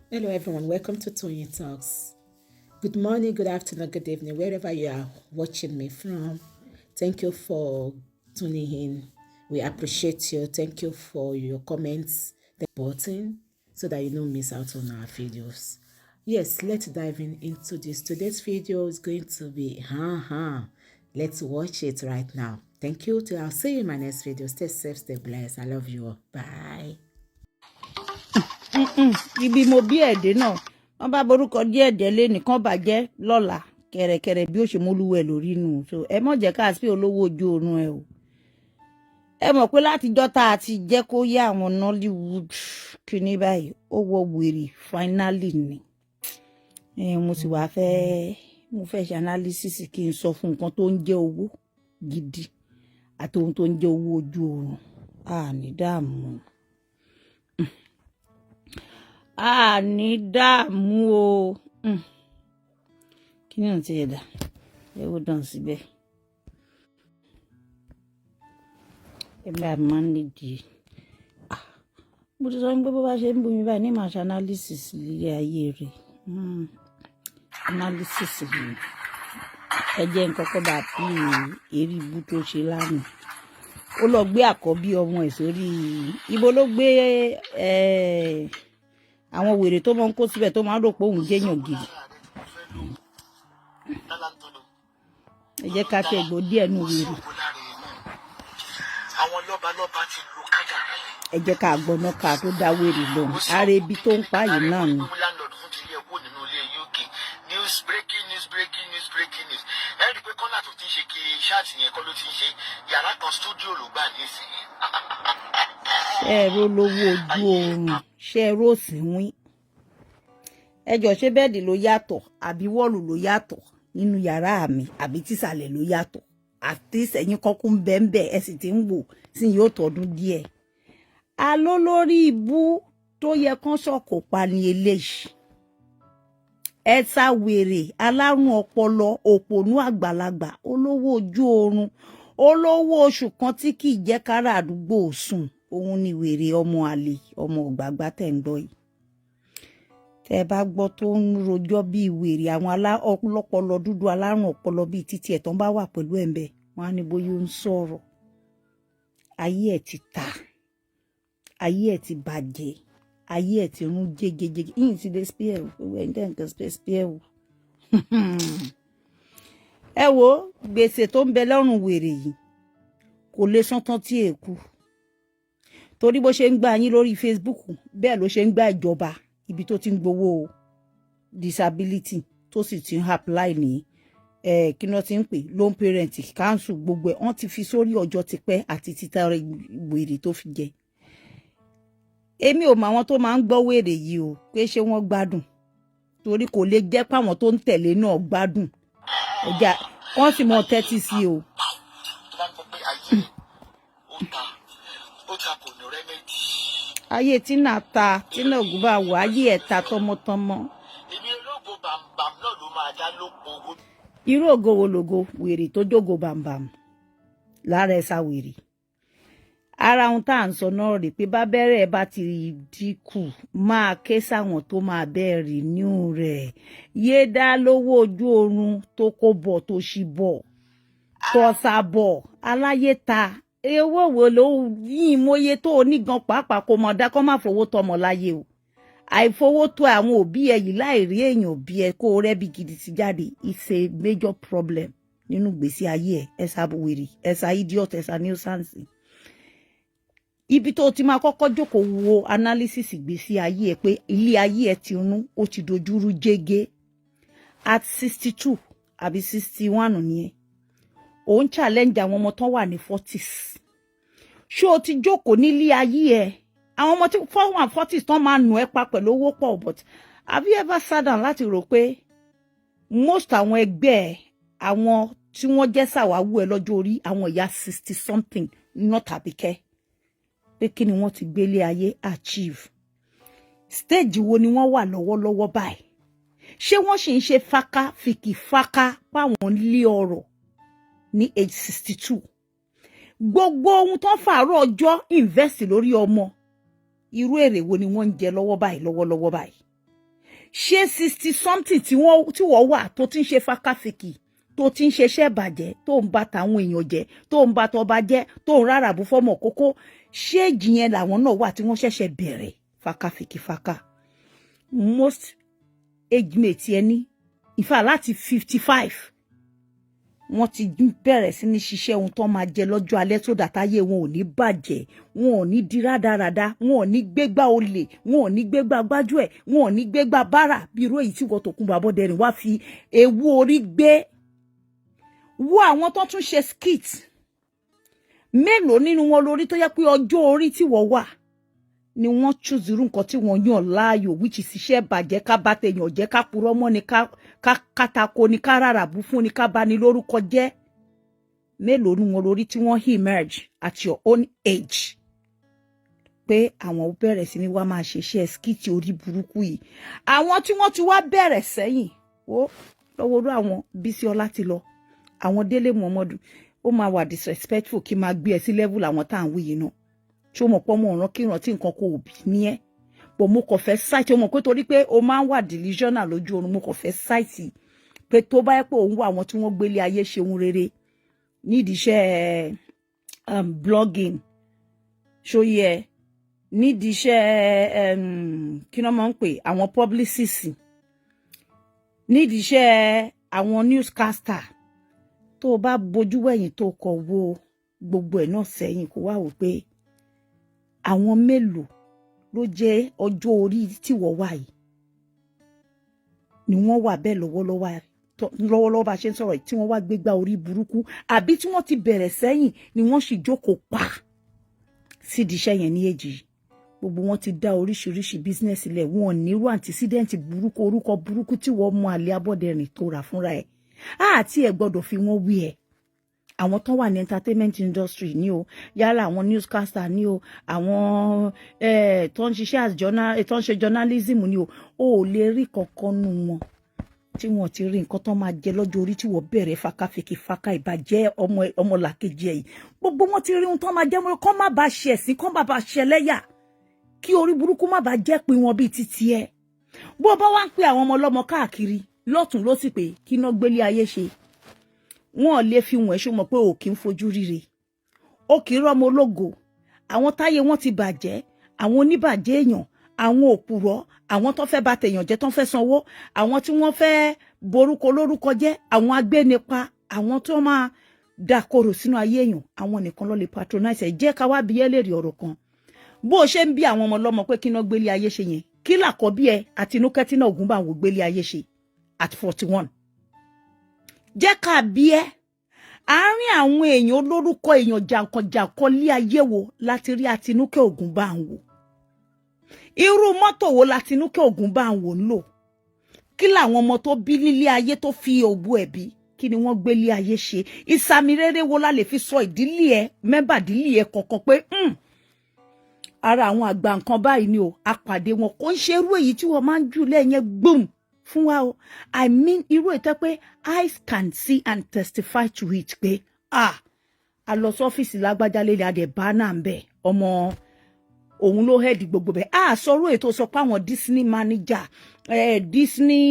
Hello everyone, welcome to Tony Talks. Good morning, good afternoon, good evening, wherever you are watching me from. Thank you for tuning in. We appreciate you. Thank you for your comments, the button, so that you don't miss out on our videos. Yes, let's dive into this. Today's video is going to be Let's watch it right now. Thank you. I'll see you in my next video. Stay safe, stay blessed. I love you all. Bye. Ibi mo bí ẹ̀dẹ́ náà wọ́n bá borúkọ díẹ̀ díẹ̀ lé nìkan bàjẹ́ lọ́la kẹ̀rẹ̀kẹ̀rẹ̀ bí ó ṣe mólúwẹ̀ lórí nù so ẹ mọ̀ jẹ́ ká sí olówó ojú oorun ẹ o ẹ mọ̀ pé látijọ́ tá a ti jẹ́ kó yá àwọn Nollywood kíní báyìí ó wọ wèrè finally ni mo sì wá fẹ́ ṣe analysis kí n sọ fún nǹkan tó ń jẹ́ owó gidi àti ohun tó ń jẹ́ owó ojú oorun ní dààmú. Ní dààmú o kí ni ti ẹ̀dá ẹ ó dàn síbẹ̀ ẹ bá máa ń nídìí mo ti sọ pé bó bá ṣe ń bomi báyìí ní màá ṣe analysis lílé ayé rẹ̀ analysis rẹ̀ ẹ jẹ́ nǹkan kọ́ bá bí eré ibú tó ṣe lánàá ó lọ gbé àkọ́bí ọmọ ẹ̀ sórí ibo ló gbé àwọn wèrè tó máa ń kó síbẹ̀ tó máa ń rò pé òun jẹ́yàn gidi ẹ jẹ́ ká tẹ̀ gbọ́ díẹ̀ nù wèrè àwọn lọ́balọ́ba ti lo kájà ẹ jẹ́ ká gbọ́ná ká tó dá wèrè lóhùn ara ibi tó ń pààyè náà ni. news breaking news ẹ rí i pé kọ́nà tó ti ń ṣe kí ṣáàtì yẹn kọ́ ló ti ń ṣe yàrá kan stúdíò ló gbà nísìnyí. ẹ̀rọ lówó ojú oorun ṣe ẹ̀rọ òsínwín ẹjọ́ ṣé bẹ́ẹ̀dì ló yàtọ̀ àbí wọ́ọ̀lù ló yàtọ̀ nínú yàrá mi àbí tìsàlẹ̀ ló yàtọ̀ àti sẹ́yìn kọ́kún bẹ́ẹ̀ ẹ sì ti ń wò sí yóò tọdún díẹ̀ aló lórí ibú tó yẹ kán sọ̀kò pa ní eléyìí ẹ sá wèrè alárùn ọpọlọ òpònú àgbàlagbà olówó ojú oorun olówó oṣù kan tí kì í jẹ́ kára àdúgbò sùn òun ni wèrè ọmọ àlè ọmọ ọ̀gbàgbà tẹ̀ ń gbọ́ yìí tẹ́ bá gbọ́ tó ń rojọ́ bíi wèrè àwọn ọlọ́pọlọ dúdú alárùn ọpọlọ bíi títí ẹ̀ tán bá wà pẹ̀lú ẹ̀ ń bẹ̀ wọ́n á ní bóyá ó ń sọ̀rọ̀ ayé ẹ̀ ti ta ayé ẹ̀ ti bàjẹ́ ayé ẹ̀ ti rún jégejége yìí ti dé spear owó ẹ̀ ń tẹ̀ nǹkan spear wò ẹ wo gbèsè tó ń bẹ lọ́rùn wèrè yìí kò lè san tán tí èkú torí bó ṣe ń gbà yín lórí Facebook bẹ́ẹ̀ ló ṣe ń gbà ìjọba ibi tó ti ń gbowó disability tó sì ti ń apply ní kí wọ́n ti ń pè loan parent council gbogbo ẹ̀ wọ́n ti fi sórí ọjọ́ tipẹ́ àti títa wèrè tó fi jẹ èmi ò mọ àwọn tó máa ń gbọ́ wèrè yìí o pé ṣé wọ́n gbádùn torí kò lè jẹ́ páwọn tó ń tẹ̀lé náà gbádùn ẹ̀já wọ́n sì mọ tẹ́tí sí o. ayé tínà ta tínà ògùn bá wà ayé ẹ̀ ta tọmọtọmọ. èmi ológo bàǹbàǹ náà ló máa dá lóko owó. irú ògo wo lògo wèrè tó jógo bàǹbàǹ lára ẹ̀sà wèrè ara ohun tá à ń sọ náà rèé pé bábẹ́rẹ́ bá ti dínkù máa ké sáwọn tó máa bẹ́ẹ̀ rí níú rẹ̀ yé dá lówó ojú oorun tó kó bọ̀ tó ṣì bọ̀ tọ́sà bọ̀ aláyé ta owó wo ló yín mọ́yé tó onígan pàápàá kò mọ̀ dá kó má fowó tọmọ láyé o àìfowó tó àwọn òbí ẹ yìí láì rí èèyàn òbí ẹ kó rẹ́bí gidi ti jáde it's a major problem nínú gbèsè ayé ẹ ẹ̀sà wèrè ẹ̀sà idiot ẹ̀sà nuisance ibi tó ti máa kọ́kọ́ jókòó wo analysis ìgbésí ayé ẹ pé ilé ayé ẹ ti rún ó ti dojúrú jégé at 62 àbí 61 nìyẹn ó ń challenge àwọn ọmọ tán wà ní 40s ṣé o ti jókòó nílé ayé ẹ àwọn ọmọ tí 40s tán máa nù ẹ́ pa pẹ̀lú owó pọ̀ but have you ever sat down láti rò pé most àwọn ẹgbẹ́ ẹ àwọn tí wọ́n jẹ́ sàwáwú ẹ lọ́jọ́ orí àwọn ìyá 60 something not Abike pé kí ni wọ́n ti gbélé ayé achieve stage wo ni wọ́n wà lọ́wọ́lọ́wọ́ báyìí ṣé wọ́n sì ń ṣe fáká fìkì fáká páwọn lé ọ̀rọ̀ ní age 62 gbogbo ohun tó fàárọ̀ ọjọ́ invest lórí ọmọ irú èrè wo ni wọ́n ń jẹ lọ́wọ́lọ́wọ́ báyìí ṣé 60 something tí wọ́n wà tó ti ń ṣe fákàfìkì tó ti ń ṣeṣẹ́ bàjẹ́ tó ń bá tàwọn èèyàn jẹ́ tó ń bá tọba jẹ́ tó ń rárá bú fọ́mọ kókó ṣé ìjìyẹn làwọn náà wà tí wọ́n ṣẹ̀ṣẹ̀ bẹ̀rẹ̀ fákàfìkì fákà most age mate ẹni ìfà láti 55 wọ́n ti bẹ̀rẹ̀ sí ní ṣiṣẹ́ ohun tó máa jẹ lọ́jọ́ alẹ́ tó dàtáyé wọn ò ní bàjẹ́ wọn ò ní di rádaràda wọn ò ní gbégbá olè wọn ò ní gbégbá gbájúẹ̀ wọn ò ní gbégbá bára bí irú èyí tí wọ́n tó kún bàbọ́ dẹ̀rìn wá fi ewu orí gbé wo àwọn tó tún ṣe skit mélòó nínú wọn lórí tó yẹ pé ọjọ́ orí tí wọ́n wà ni wọ́n choose irú nǹkan tí wọ́n yàn láàyò which is iṣẹ́ bàjẹ́ ká bá tèèyàn jẹ́ ká purọ́ mọ́ ni ká kátako ni ká rárá bú fún ni ká bá ní lórúkọ jẹ́ mélòó nínú wọn lórí tí wọ́n emerge at your own age pé àwọn bẹ̀rẹ̀ sí ni wá máa ṣiṣẹ́ skit orí burúkú yìí àwọn tí wọ́n ti wá bẹ̀rẹ̀ sẹ́yìn ó lọ́wọ́ rú àwọn Bísíọlá ti lọ àwọn Délé Mọ̀mọ́dù ó máa wà disrespectful kí máa gbé ẹ sí level àwọn tá à ń wí yìí náà tí ó mọ̀ pọ́ mọ̀ ọ̀ràn kí ìrántí nǹkan kò bí ní ẹ́ pọ̀ mo kàn fẹ́ ṣáìtì ó mọ̀ pé torí pé o máa ń wà delusional lójú oorun mo kàn fẹ́ ṣáìtì pé tó bá yẹ pé òun wà àwọn tí wọ́n gbélé ayé ṣe ohun rere nídìí iṣẹ́ blogging ṣóyẹ nídìí iṣẹ́ kí wọ́n máa ń pè àwọn publicist nídìí iṣẹ́ àwọn newscaster tó o bá bojú wẹ̀yìn tó kọ̀ wo gbogbo ẹ̀ náà sẹ́yìn kó wá wò pé àwọn mélòó ló jẹ́ ọjọ́ orí tí wọ́n wà yìí ni wọ́n wà bẹ́ẹ̀ lọ́wọ́lọ́wọ́ bá ṣe ń sọ̀rọ̀ tí wọ́n wá gbégbá orí burúkú àbí tí wọ́n ti bẹ̀rẹ̀ sẹ́yìn ni wọ́n sì jókòó pa sídìí iṣẹ́ yẹn ní èjì gbogbo wọn ti dá oríṣiríṣi bísínẹ́sì lẹ̀ wọn ò nírú àǹtísídẹ́ǹtì burúkú orúkọ burúkú tí wọ́n mú Alẹ́ Abọ́dẹrìn tó rà fúnra ẹ̀ àti ẹ̀ gbọ́dọ̀ fi wọ́n wí ẹ̀ àwọn tó wà ní entertainment industry ní o yálà àwọn newscaster ní o àwọn tó ń ṣiṣẹ́ tó ń ṣe journalism ní o ò lè rí kankan nù wọn tí wọ́n ti rí nǹkan tó máa jẹ lọ́jọ́ orí tí wọ́n bẹ̀rẹ̀ fakafiki faka ìbàjẹ́ ọmọlàkejì ẹ̀yìn gbogbo wọn ti rí ohun tó máa jẹ́ mọ́ kọ́ má bàa ṣe ẹ̀sìn kọ́ má bàa ṣe ẹlẹ́yà kí orí burúkú má bàa jẹ́ pé wọn bíi títí ẹ̀ bó bá wá ń pe àwọn ọmọ ọlọ́mọ káàkiri lọ́tún ló sì pé kí iná gbélé ayé ṣe wọn ò lè fi wọn ẹṣọ mọ̀ pé ò kí ń fojú ríre ó kì í rọ́mọ ológo àwọn táyé wọn ti bàjẹ́ àwọn oníbàjẹ́ èèyàn àwọn òpùrọ́ àwọn tó fẹ́ bà tèèyàn jẹ́ tó fẹ́ sanwó àwọn tí wọ́n fẹ́ borúkọ lórúkọ jẹ́ àwọn agbénipa àwọn tó máa dàkorò sínú ayé èèyàn àwọn nìkan ló lè patronize ẹ jẹ́ ká wá bi ẹ́ léèrè ọ̀rọ̀ kan bó ṣe ń bí àwọn ọmọ ọlọ́mọ pé kí iná gbélé ayé ṣe yẹn kí làkọ́bí ẹ Àtinúkẹ́ tí náà ògún bá wò gbélé ayé ṣe at 41 jẹ́ ká bí ẹ́ àárín àwọn èèyàn olórúkọ èèyàn jàǹkànjàǹkàn lé ayé wo láti rí Àtinúkẹ́ ògún bá ń wò irú mọ́tò wo l'Àtinúkẹ́ ògún bá ń wò ń lò kí làwọn ọmọ tó bí nílé ayé tó fi ògbó ẹ̀bí kí ni wọ́n gbélé ayé ṣe ìsàmì rere wo la lè fi sọ ìdílé ẹ mẹ́bà ìdílé ẹ kọ̀ọ̀kan pé ara àwọn àgbà nǹkan báyìí ni o àpàdé wọn kò ń ṣe irú èyí tí wọ́n máa ń jù lẹ́yìn gbùm fún wa o I mean irú ètò pé eyes can see and testify to it pé a lọ sọ́fíìsì lágbájá lélẹ̀ adẹ̀ bá náà ń bẹ̀ ọmọ òun ló hẹ́ẹ̀dì gbogbo bẹ̀ sọ̀rọ̀ ètò sọ pé àwọn Disney manager Disney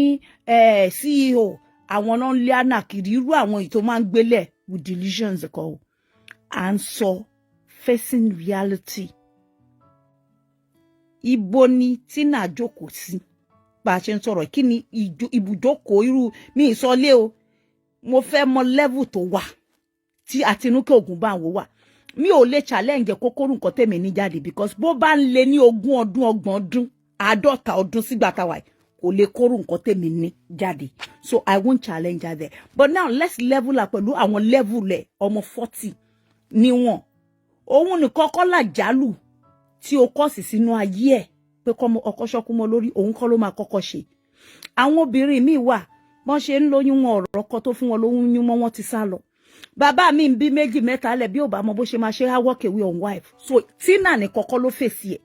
CEO àwọn náà ń lé ànàkiri irú àwọn ètò máa ń gbélẹ̀ with delusions kọ́ à ń sọ facing reality ibo ni Tina jókòó sí bá a ṣe ń sọ̀rọ̀ kí ni ibùjókòó irú mi ìsọlé o mo fẹ́ mọ level tó wà tí Àtinúkẹ́ ògún bá wò wà mi ò lè challenge kókórù nǹkan tèmi ní jáde because bó bá ń lé ní 20 ọdún 30 ọdún 50 ọdún sígbà táwa kò lè kórù nǹkan tèmi ní jáde so I won't challenge her there but now let's level up pẹ̀lú àwọn level ẹ̀ ọmọ 40 níwọ̀n òun nìkan kọ́ là jálù tí o kọ́ sí sínú ayé ẹ̀ pé kọ́ ọkọ ṣọ́kú mọ́ lórí òun kọ́ ló máa kọ́kọ́ ṣe àwọn obìnrin míì wà wọ́n ṣe ń lóyún wọn ọ̀rọ̀ ọkọ tó fún wọn lóyún yún mọ́ wọn ti sá lọ bàbá mi ń bí méjì mẹ́ta lẹ̀ bí ò bá mọ bó ṣe máa ṣe walk away on wife so Tina ní kọ́kọ́ ló fèsì ẹ̀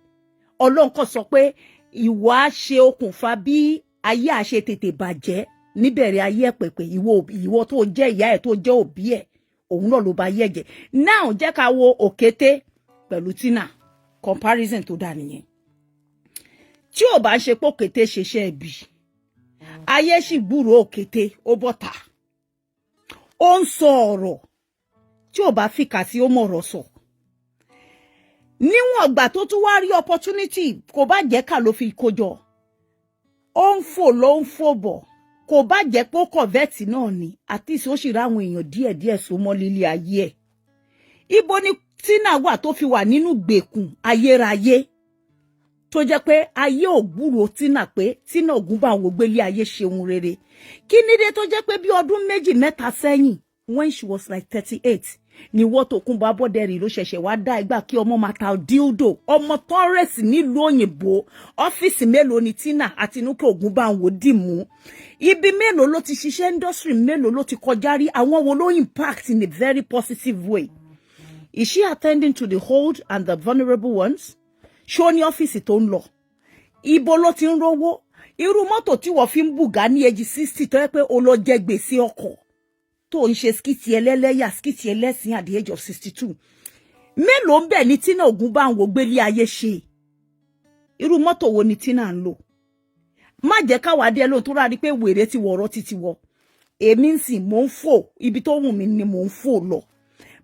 Ọlọ́run kò sọ pé ìwọ á ṣe okùnfà bí ayé àṣe tètè bàjẹ́ níbẹ̀rẹ̀ ayé ẹ̀ pẹ̀pẹ̀ ìwọ tó jẹ́ ìyá ẹ̀ tó jẹ́ òbí ẹ̀ òun náà ló bá yẹ̀ jẹ́ now jẹ́ ká wo òkété pẹ̀lú Tina comparison tó dà nìyẹn tí ò bá ṣe pé òkété ṣeṣẹ́ ẹbí ayé sì gbúrò òkété ó bọ́ta ó ń sọ ọ̀rọ̀ tí ò bá fìkà sí ó mọ̀rọ̀ sọ níwọ̀n ìgbà tó tún wá rí opportunity kò bá jẹ́ ká ló fi kójọ ó ń fò ló ń fò bọ̀ kò bá jẹ́ pé ó kọ̀vẹ́tì náà ni àti ìsìn ó sì ráwọn èèyàn díẹ̀díẹ̀ so mọ́ lílé ayé ẹ̀ ibo ni Tina wà tó fi wà nínú gbèkùn ayérayé tó jẹ́ pé ayé ò gbúrò Tina pé Tina Ògúnbànwò gbélé ayé ṣeun rere kí nídé tó jẹ́ pé bí ọdún 2-3 sẹ́yìn when she was like 38 ni wọ́n Tókunbọ̀ Abọ́dẹrìn ló ṣẹ̀ṣẹ̀ wá dá ìgbà kí ọmọ máa ta dildo ọmọ tọ́rẹ́sì nílùú òyìnbó ọ́fíìsì mélòó ni Tina Àtinúkẹ́ Ògúnbànwò dì mú ibi mélòó ló ti ṣiṣẹ́ industry mélòó ló ti kọjá rí àwọn wo ló impact in a very positive way. Is she attending to the old and the vulnerable ones? Ṣó ní ọ́fíìsì tó ń lọ. Ibo ló ti ń rówó. Irú mọ́tò tí wọ́n fi ń bùgá ní age 60 tó yẹ pé ó lọ jẹ gbèsè ọkọ̀. Tó ń ṣe skiti ẹlẹ́lẹ́yà skiti ẹlẹ́sìn at the age of 62. Mélòó ń bẹ ní Tina Ògúnbànwò gbélé ayé ṣe. Irú mọ́tò wo ni Tina ń lò? Má jẹ́ ká wá dé lóhun tó rárí pé wèrè ti wọ̀rọ̀ títí wọ. Èmi ń sìn mò ń fò ibi tó wù mí ni mò ń fò lọ.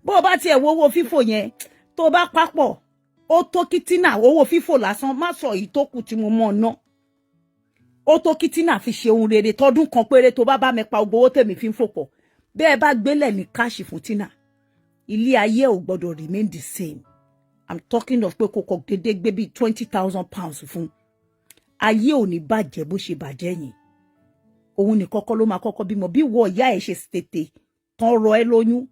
Bó bá tiẹ̀ wo owó fífò yẹn tó bá papọ̀ ó tó kí Tina owó fífò lásán má sọ èyí tó kù tí mo mọ̀ ná ó tó kí Tina fi ṣe ohun rere tọdún kan péré tó bá mi pa owó tèmi fi ń fò pọ̀ bẹ́ẹ̀ bá gbélẹ̀ ní káàṣì fún Tina ilé ayé ò gbọ́dọ̀ remain the same. I'm talking of pé kókó dédé gbé bí 20,000 pounds fún ayé ò ní bàjẹ́ bó ṣe bàjẹ́ yẹn òun ní kọ́kọ́ ló máa kọ́kọ́ bímọ bí wọ ìyá ẹ̀ ṣe tètè tán rọ ẹ́ lóyún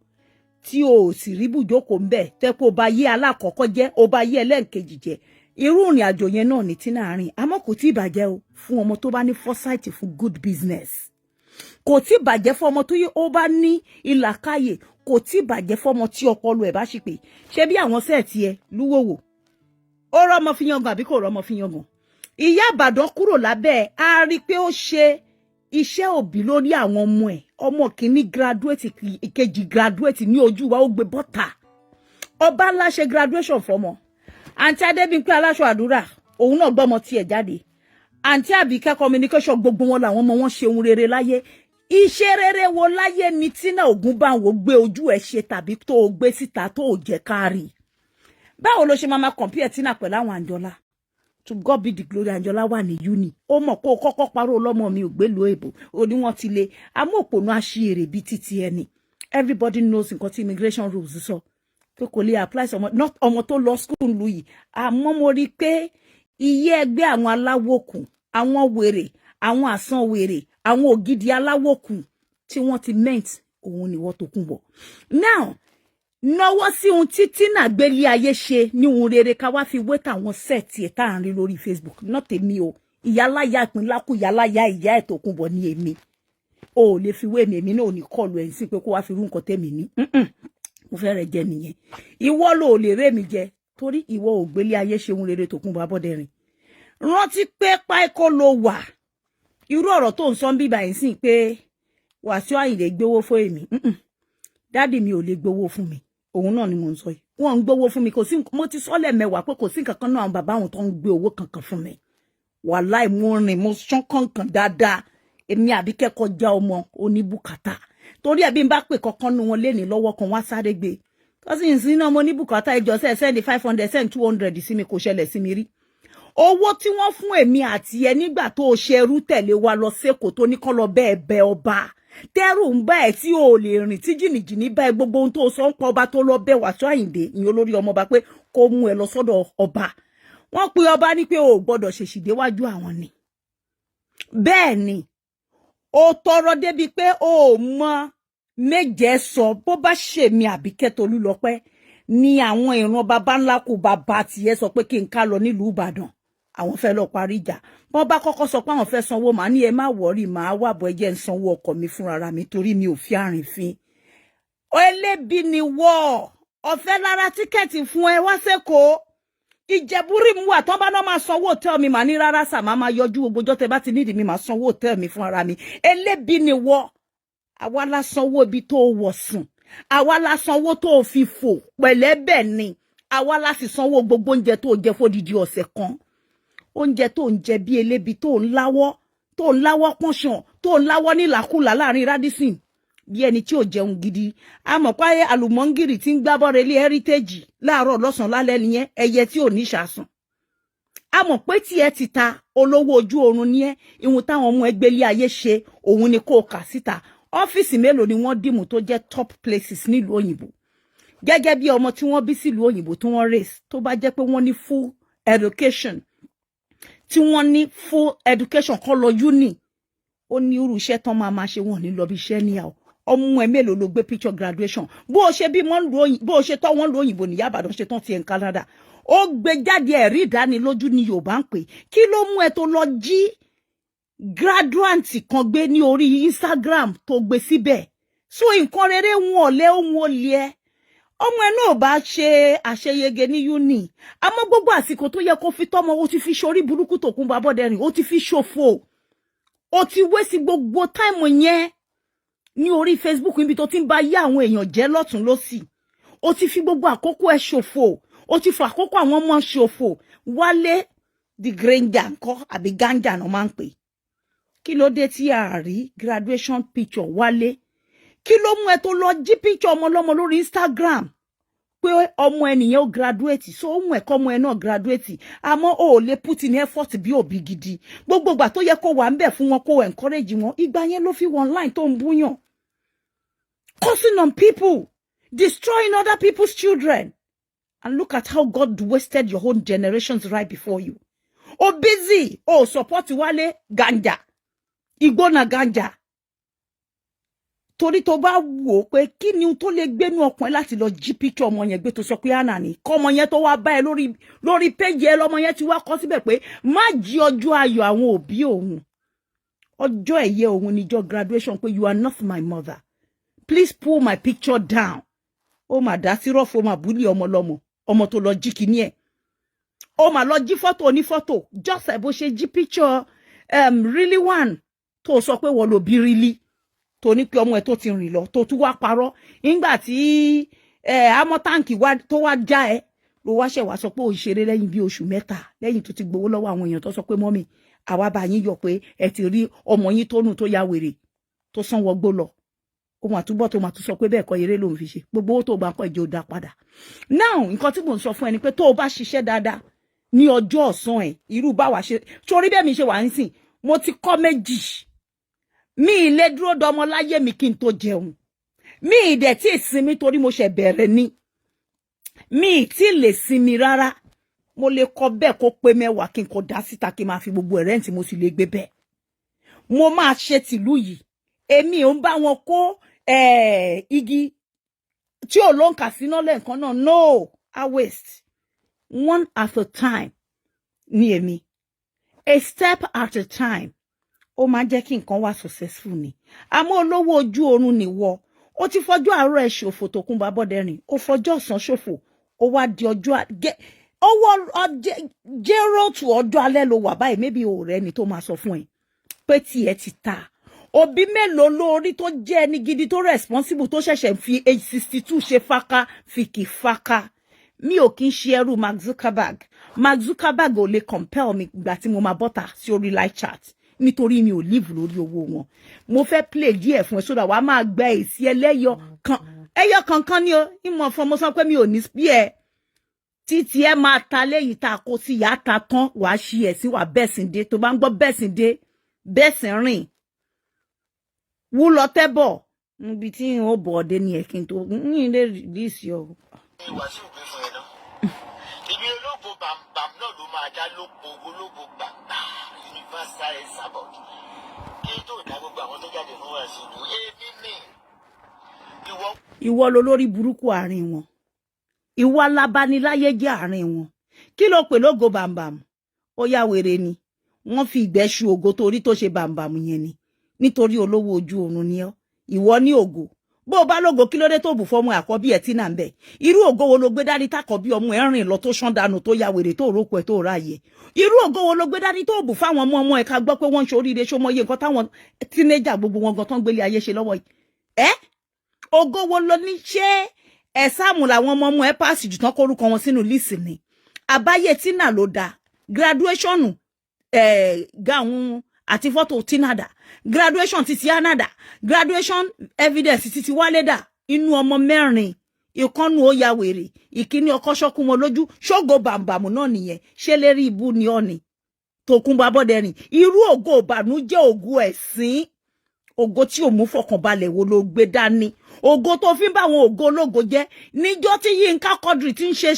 tí o sì rí bùjókòó ń bẹ̀ tẹ́ pé o bá yé alákọ̀ọ́kọ́ jẹ́ o bá yé ẹlẹ́ǹkejì jẹ́ irú ìrìn àjò yẹn náà ní Tina rìn àmọ́ kò tí ì bàjẹ́ o fún ọmọ tó bá ní foresight fún good business kò tí ì bàjẹ́ fún ọmọ tó yẹ ó bá ní ìlàkàyè kò tí ì bàjẹ́ fún ọmọ tí ọpọlọ ẹ̀ bá ṣì pé ṣé bí àwọn sẹ́ẹ̀tì ẹ lúwòwò ó rọ́mọ fi yangàn àbí kò rọ́mọ fi yangàn ìyá Ìbàdàn kúrò lábẹ́ a rí pé ó ṣe iṣẹ́ òbí lórí àwọn ọmọ ẹ̀ ọmọ kìíní graduate ìkejì graduate ní ojú wa ó gbé bọ́tà ọba ńlá ṣe graduation fọmọ àǹtí Adébímpé aláṣọ àdúrà òun náà gbọ́mọ tiẹ̀ jáde àǹtí Àbíkẹ́ communication gbogbo wọn làwọn ọmọ wọn ṣe ohun rere láyé iṣẹ́ rere wo láyé ni Tina Ògúnbànwò gbé ojú ẹ̀ ṣe tàbí tó o gbé síta tó o jẹ́ kárí báwo ló ṣe máa compare Tina pẹ̀lú àwọn Àǹjọ́lá to God be the glory Àǹjọ́lá wà ní uni ó mọ̀ kó kọ́kọ́ parọ́ lọ́mọ mi ò gbé lo èbò ó ní wọ́n ti lé àmọ́ òpònú àṣìírè bíi títí ẹni everybody knows nǹkan tí immigration rules sọ pé kò lè apply sọmọ not ọmọ tó lọ school lu yìí àmọ́ mo rí pé iye ẹgbẹ́ àwọn aláwòkù àwọn wèrè àwọn àsán wèrè àwọn ògidì aláwòkù tí wọ́n ti ment òun ni wọ́n Tókunbọ̀ now náwó sí ohun tí Tina gbélé ayé ṣe ní ohun rere ká wá fi wé tàwọn sẹ́ẹ̀tì ẹ̀ tá à ń rí lórí Facebook not èmi o ìyáláyà ìpínlákù ìyáláyà ìyá ẹ̀ Tókunbọ̀ ní èmi o ò lè fi wé mi èmi náà ò ní kọlu ẹ̀ sí pé kó wá fi rú nǹkan tẹ́mi ní mo fẹ́ rẹ̀ jẹ nìyẹn ìwọ ló lè rẹ́ mi jẹ torí ìwọ ò gbélé ayé ṣe ohun rere Tókunbọ̀ Abọ́dẹrìn rántí pé páíkó ló wà irú ọ̀rọ̀ tó ń sọ ń bíbà yìí sí pé Wàsíù Àyìndé gbowó fún èmi dádì mi ò lè gbowó fún mi òun náà ni mo ń sọ yìí wọ́n ń gbowó fún mi kò sí mo ti sọ lẹ́mẹ̀wàá pé kò sí nǹkan kan náà àwọn bàbá àwọn tó ń gbé owó kankan fún mi wàláì mo rìn mo sán kankan dáadáa èmi Àbíkẹ́ kọjá ọmọ oníbùkátà torí ẹ̀ bí n bá pè kankan nu wọn léni lọ́wọ́ kan wá sáré gbé kọ́sí ìsìn náà mo oníbùkátà ìjọ send 500 send 200 sí mi kò ṣẹlẹ̀ sí mi rí owó tí wọ́n fún èmi àti ẹ nígbà tó ṣerú tẹ̀lé wa lọ sékòó tó ní kán lọ bẹ́ẹ̀ bẹ ọba tẹ́rù ń bá ẹ̀ tí o lè rìn tí jìnnìjìnnì bá ẹ gbogbo ohun tó sọ ń pa ọba tó lọ bẹ́ Wàsíù Àyìndé ìyẹn olórí ọmọọba pé kó mú ẹ lọ sọ́dọ̀ ọba wọ́n pe ọba ní pé o gbọ́dọ̀ ṣèṣì déwájú àwọn ni bẹ́ẹ̀ ni o tọrọ débi pé o mọ méje sọ bó bá ṣèmi Àbíkẹ́ Tolúlọpẹ́ ni àwọn ìran baba ńlá kù bàbá tiẹ̀ sọ pé kí n ká lọ nílùú Ìbàdàn àwọn fẹ́ lọ parí ìjà wọ́n bá kọ́kọ́ sọ pé àwọn fẹ́ sanwó màá ní ẹ má wọrí màá wà bọ́ ẹjẹ́ ń sanwó ọkọ̀ mi fúnra mi torí mi ò fi àrìnfín ẹlẹ́bi ni wọ́ ọ̀fẹ́ lára tíkẹ́ẹ̀tì fún ẹ wá sẹ́kọ̀ọ́ ìjẹ̀búrí mu wà tán bá náà máa sanwó hòtẹ́ẹ̀lì mi màá ní rárá sà máa yọjú ogbójọ́ tẹ bá ti nídìí mi máa sanwó hòtẹ́ẹ̀lì mi fúnra mi ẹlẹ́bi ni wọ́ àwa la sanwó ibi tó wọ̀ sùn àwa la sanwó tó fi fò pẹ̀lẹ́bẹ̀ ni àwa la sì sanwó gbogbo oúnjẹ tó jẹ fódìdí ọ̀sẹ̀ kan oúnjẹ tó ń jẹ bí elébi tó ń láwọ́ tó ń láwọ́ pọ́nṣàn tó ń láwọ́ ní làkúlà láàrin Radisson bí ẹni tí ò jẹun gidi a mọ̀ pé àlùmọ́ngìrì tí ń gbábọ́ relé heritage láàárọ̀ lọ́sàn-án lálẹ́ nìyẹn ẹyẹ tí ò ní ṣàsùn a mọ̀ pé tí ẹ ti ta olówó ojú oorun ní ẹ ìhun táwọn ọmọ ẹgbẹ́ ilé ayé ṣe òun ni kó kà síta ọ́fíìsì mélòó ni wọ́n dìmú tó jẹ́ top places nílùú òyìnbó gẹ́gẹ́ bí ọmọ tí wọ́n bí sílùú òyìnbó tí wọ́n raise tó bá jẹ́ pé wọ́n ní full education tí wọ́n ní full education kọ́ lọ uni ó ní irú iṣẹ́ tán máa ṣe wọ́n ní lọ bí iṣẹ́ níyàwó ọmọ ẹ mélòó ló gbé picture graduation bó o ṣe bí bó o ṣe tọ́ wọ́n lóyìnbó ní Ìbàdàn ṣe tán ti ẹ̀ ń Canada ó gbé jáde ẹ̀rí ìdánilójú ní Yorùbá ń pè kí ló mú ẹ tó lọ jí graduate kan gbé ní orí Instagram tó gbé síbẹ̀ so nǹkan rere wọn ọ̀lẹ́ ohun olè ẹ ọmọ ẹ náà bá ṣe àṣeyege ní uni àmọ́ gbogbo àsìkò tó yẹ kó fi tọ́mọ ó ti fi ṣorí burúkú tó kún babọ́dẹ̀rìn ó ti fi ṣòfò ó ti wé sí gbogbo táìmù yẹn ní orí Facebook níbi tó ti ń bá yá àwọn èèyàn jẹ́ lọ́tún lọ́sì ó ti fi gbogbo àkókò ẹ ṣòfò ó ti fa àkókò àwọn ọmọ ṣòfò Wálé the granger ńkọ́ àbí ganja náà máa ń pè kí ló dé tí a rí graduation picture Wálé kí ló mú ẹ tó lọ jí picture ọmọ lọ́mọ lórí Instagram pé ọmọ ẹnìyẹn ó graduate so ó mú ẹ̀kọ́ ọmọ ẹ náà graduate àmọ́ ó lè put in effort bí òbí gidi gbogbo ìgbà tó yẹ kó wà ń bẹ̀ fún wọn kó encourage wọn ìgbà yẹn ló fi wọn online tó ń búyàn cursing on people destroying other people's children and look at how God wasted your own generations right before you ó busy ó support Wálé ganja igbóna ganja torí tó bá wò pé kí ni tó lè gbénú ọkàn láti lọ jí picture ọmọ yẹn gbé tó sọ pé Haaaa ni kọ́mọ yẹn tó wá bá ẹ lórí page ẹ lọ́mọ yẹn ti wá kọ síbẹ̀ pé má jí ọjọ́ ayọ̀ àwọn òbí òun ọjọ́ ẹ̀yẹ òun níjọ́ graduation pé you are not my mother please pull my picture down ó mà dá sí rọ́fọ́ mà búlì ọmọ lọ́mọ ọmọ tó lọ jí kíní ẹ̀ ó mà lọ jí fọ́tò onífọ́tò just bó ṣe jí picture really one tó sọ pé wọ́n ló bí really tó ní pé ọmọ ẹ̀ tó ti rìn lọ tó tún wá parọ́ nígbà tí àmọ́ táǹkì tó wá já ẹ ló wá ṣẹ̀ wá sọ pé ó ṣeré lẹ́yìn bí oṣù mẹ́ta lẹ́yìn tó ti gbowó lọ́wọ́ àwọn èèyàn tó sọ pé mọ́mì àwa bá yín yọ pé ẹ ti rí ọmọ yín tó nù tó ya wèrè tó sanwó gbó lọ ohun àtúbọ̀ tó máa tún sọ pé bẹ́ẹ̀ kọ́ eré lòun fi ṣe gbogbo owó tó bá ń kọ́ ìjọ dá padà now nǹkan tí mò ń sọ fún ẹ ni pé tó o bá ṣiṣẹ́ dáadáa ní ọjọ́ ọ̀sán ẹ̀ irú báwa ṣe torí bẹ́ẹ̀ mi ṣe wà nísìn mo ti kọ́ méjì mi ilé dúró dọmọ láyé mi kí n tó jẹun mi ìdẹ̀ tí ìsinmi torí mo ṣẹ̀ bẹ̀rẹ̀ ni mi tí lè sinmi rárá mo lè kọ bẹ́ẹ̀ kó pé mẹ́wàá kí n kó dá síta kí n máa fi gbogbo rẹ́ǹtì mo sì lè gbé bẹ́ẹ̀ mo máa ṣe tìlú yìí èmi ò ń bá wọn kó igi tí ò ló ń kà síná lẹ́ẹ̀kan náà no I waste one at a time ní èmi a step at a time ó máa jẹ́ kí nǹkan wá successful ni àmọ́ olówó ojú oorun nìwọ ó ti fọjọ́ àárọ̀ ẹ̀ ṣòfò tó kún babọ́dẹ̀rìn ó fọjọ́ ọ̀sán ṣòfò ó wá di ọjọ́ jẹ́rọ̀ tù ọjọ́ alẹ́ ló wà báyìí maybe ọ̀rẹ́ ni tó máa sọ fún ẹ pé tiẹ̀ ti ta òbí mélòó lórí tó jẹ́ ẹni gidi tó responsible tó ṣẹ̀ṣẹ̀ fi age 62 ṣe faka fìkì faka mi ò kí ń ṣe ẹrú Mark Zuckerberg ò lè compel mi gbà tí mo máa bọ́ta sí orí live chat nítorí mi ò live lórí owó wọn mo fẹ́ play díẹ̀ fún ẹ so that wàá máa gba èsì ẹyọ kankan ni o ìmọ̀ fún mo sọ pé mi ò ní sí ẹ títí ẹ máa ta léyìí tá a kó sí ìyá ta tán wàá ṣí ẹ sí wàá bẹ́sìn dé tó bá ń gbọ́ bẹ́sìn dé bẹ́sìn rìn wú lọ tẹ́bọ̀ níbi tí ó bọ̀ ọdẹ ní ẹ̀kín tó ní ilé rìlíìsì ọ. ìwà sí òpin fún ẹ náà ibi ológo bàmbàm náà ló máa já lóko ológo bàbá universal sabot kí tó ìdá gbogbo àwọn tó jáde fún wa sí ìlú èmi ní ìwọ ló lórí burúkú àárín wọn ìwọ alábaniláyé jẹ́ àárín wọn kí ló pè lógo bàmbàm ó yá wèrè ni wọ́n fi ìgbẹ́ ṣu ògo torí tó ṣe bàmbàm yẹn ni nítorí olówó ojú oorun ni ọ ìwọ ní ògo bó o bá lógo kí ló dé tó bù fọmọ àkọ́bí ẹ̀ tí náà ń bẹ̀ irú ògo wo ló gbé dání tákọ́bí ọmọ ẹ̀ rìn lọ tó ṣán dànù tó ya wèrè tó rókò ẹ̀ tó ráàyè irú ògo wo ló gbé dání tó bù fáwọn ọmọ ẹ̀ ká gbọ́ pé wọ́n ń ṣoríire ṣọmọye nǹkan táwọn tínéjà gbogbo wọn gan tán gbélé ayé ṣe lọ́wọ́ yìí ògo wo ló ní ṣé ẹ̀sáàmù làwọn ọmọ ẹ̀ pàṣẹ jù tán kórúkọ wọn sínú líìsì ni àbáyé tí náà ló dáa graduation gáwọn àti photo tinada graduation ti anada graduation evidence ti wálé dà inú ọmọ mẹ́rin ìkànnù ó ya wèrè ìkíní ọkọ ṣọkún wọn lójú ṣógo bàǹbàmù náà nìyẹn ṣé lérí ibu ni ọ ni tòkun babọdẹrìn irú ògo ìbànújẹ́ ògo ẹ̀sìn ògo tí ò mú fọkànbalẹ̀ wo ló gbé dání ògo tó fi ń bá àwọn ògo ológo jẹ́ níjọ́ tí Yínká Quadri ti ń ṣe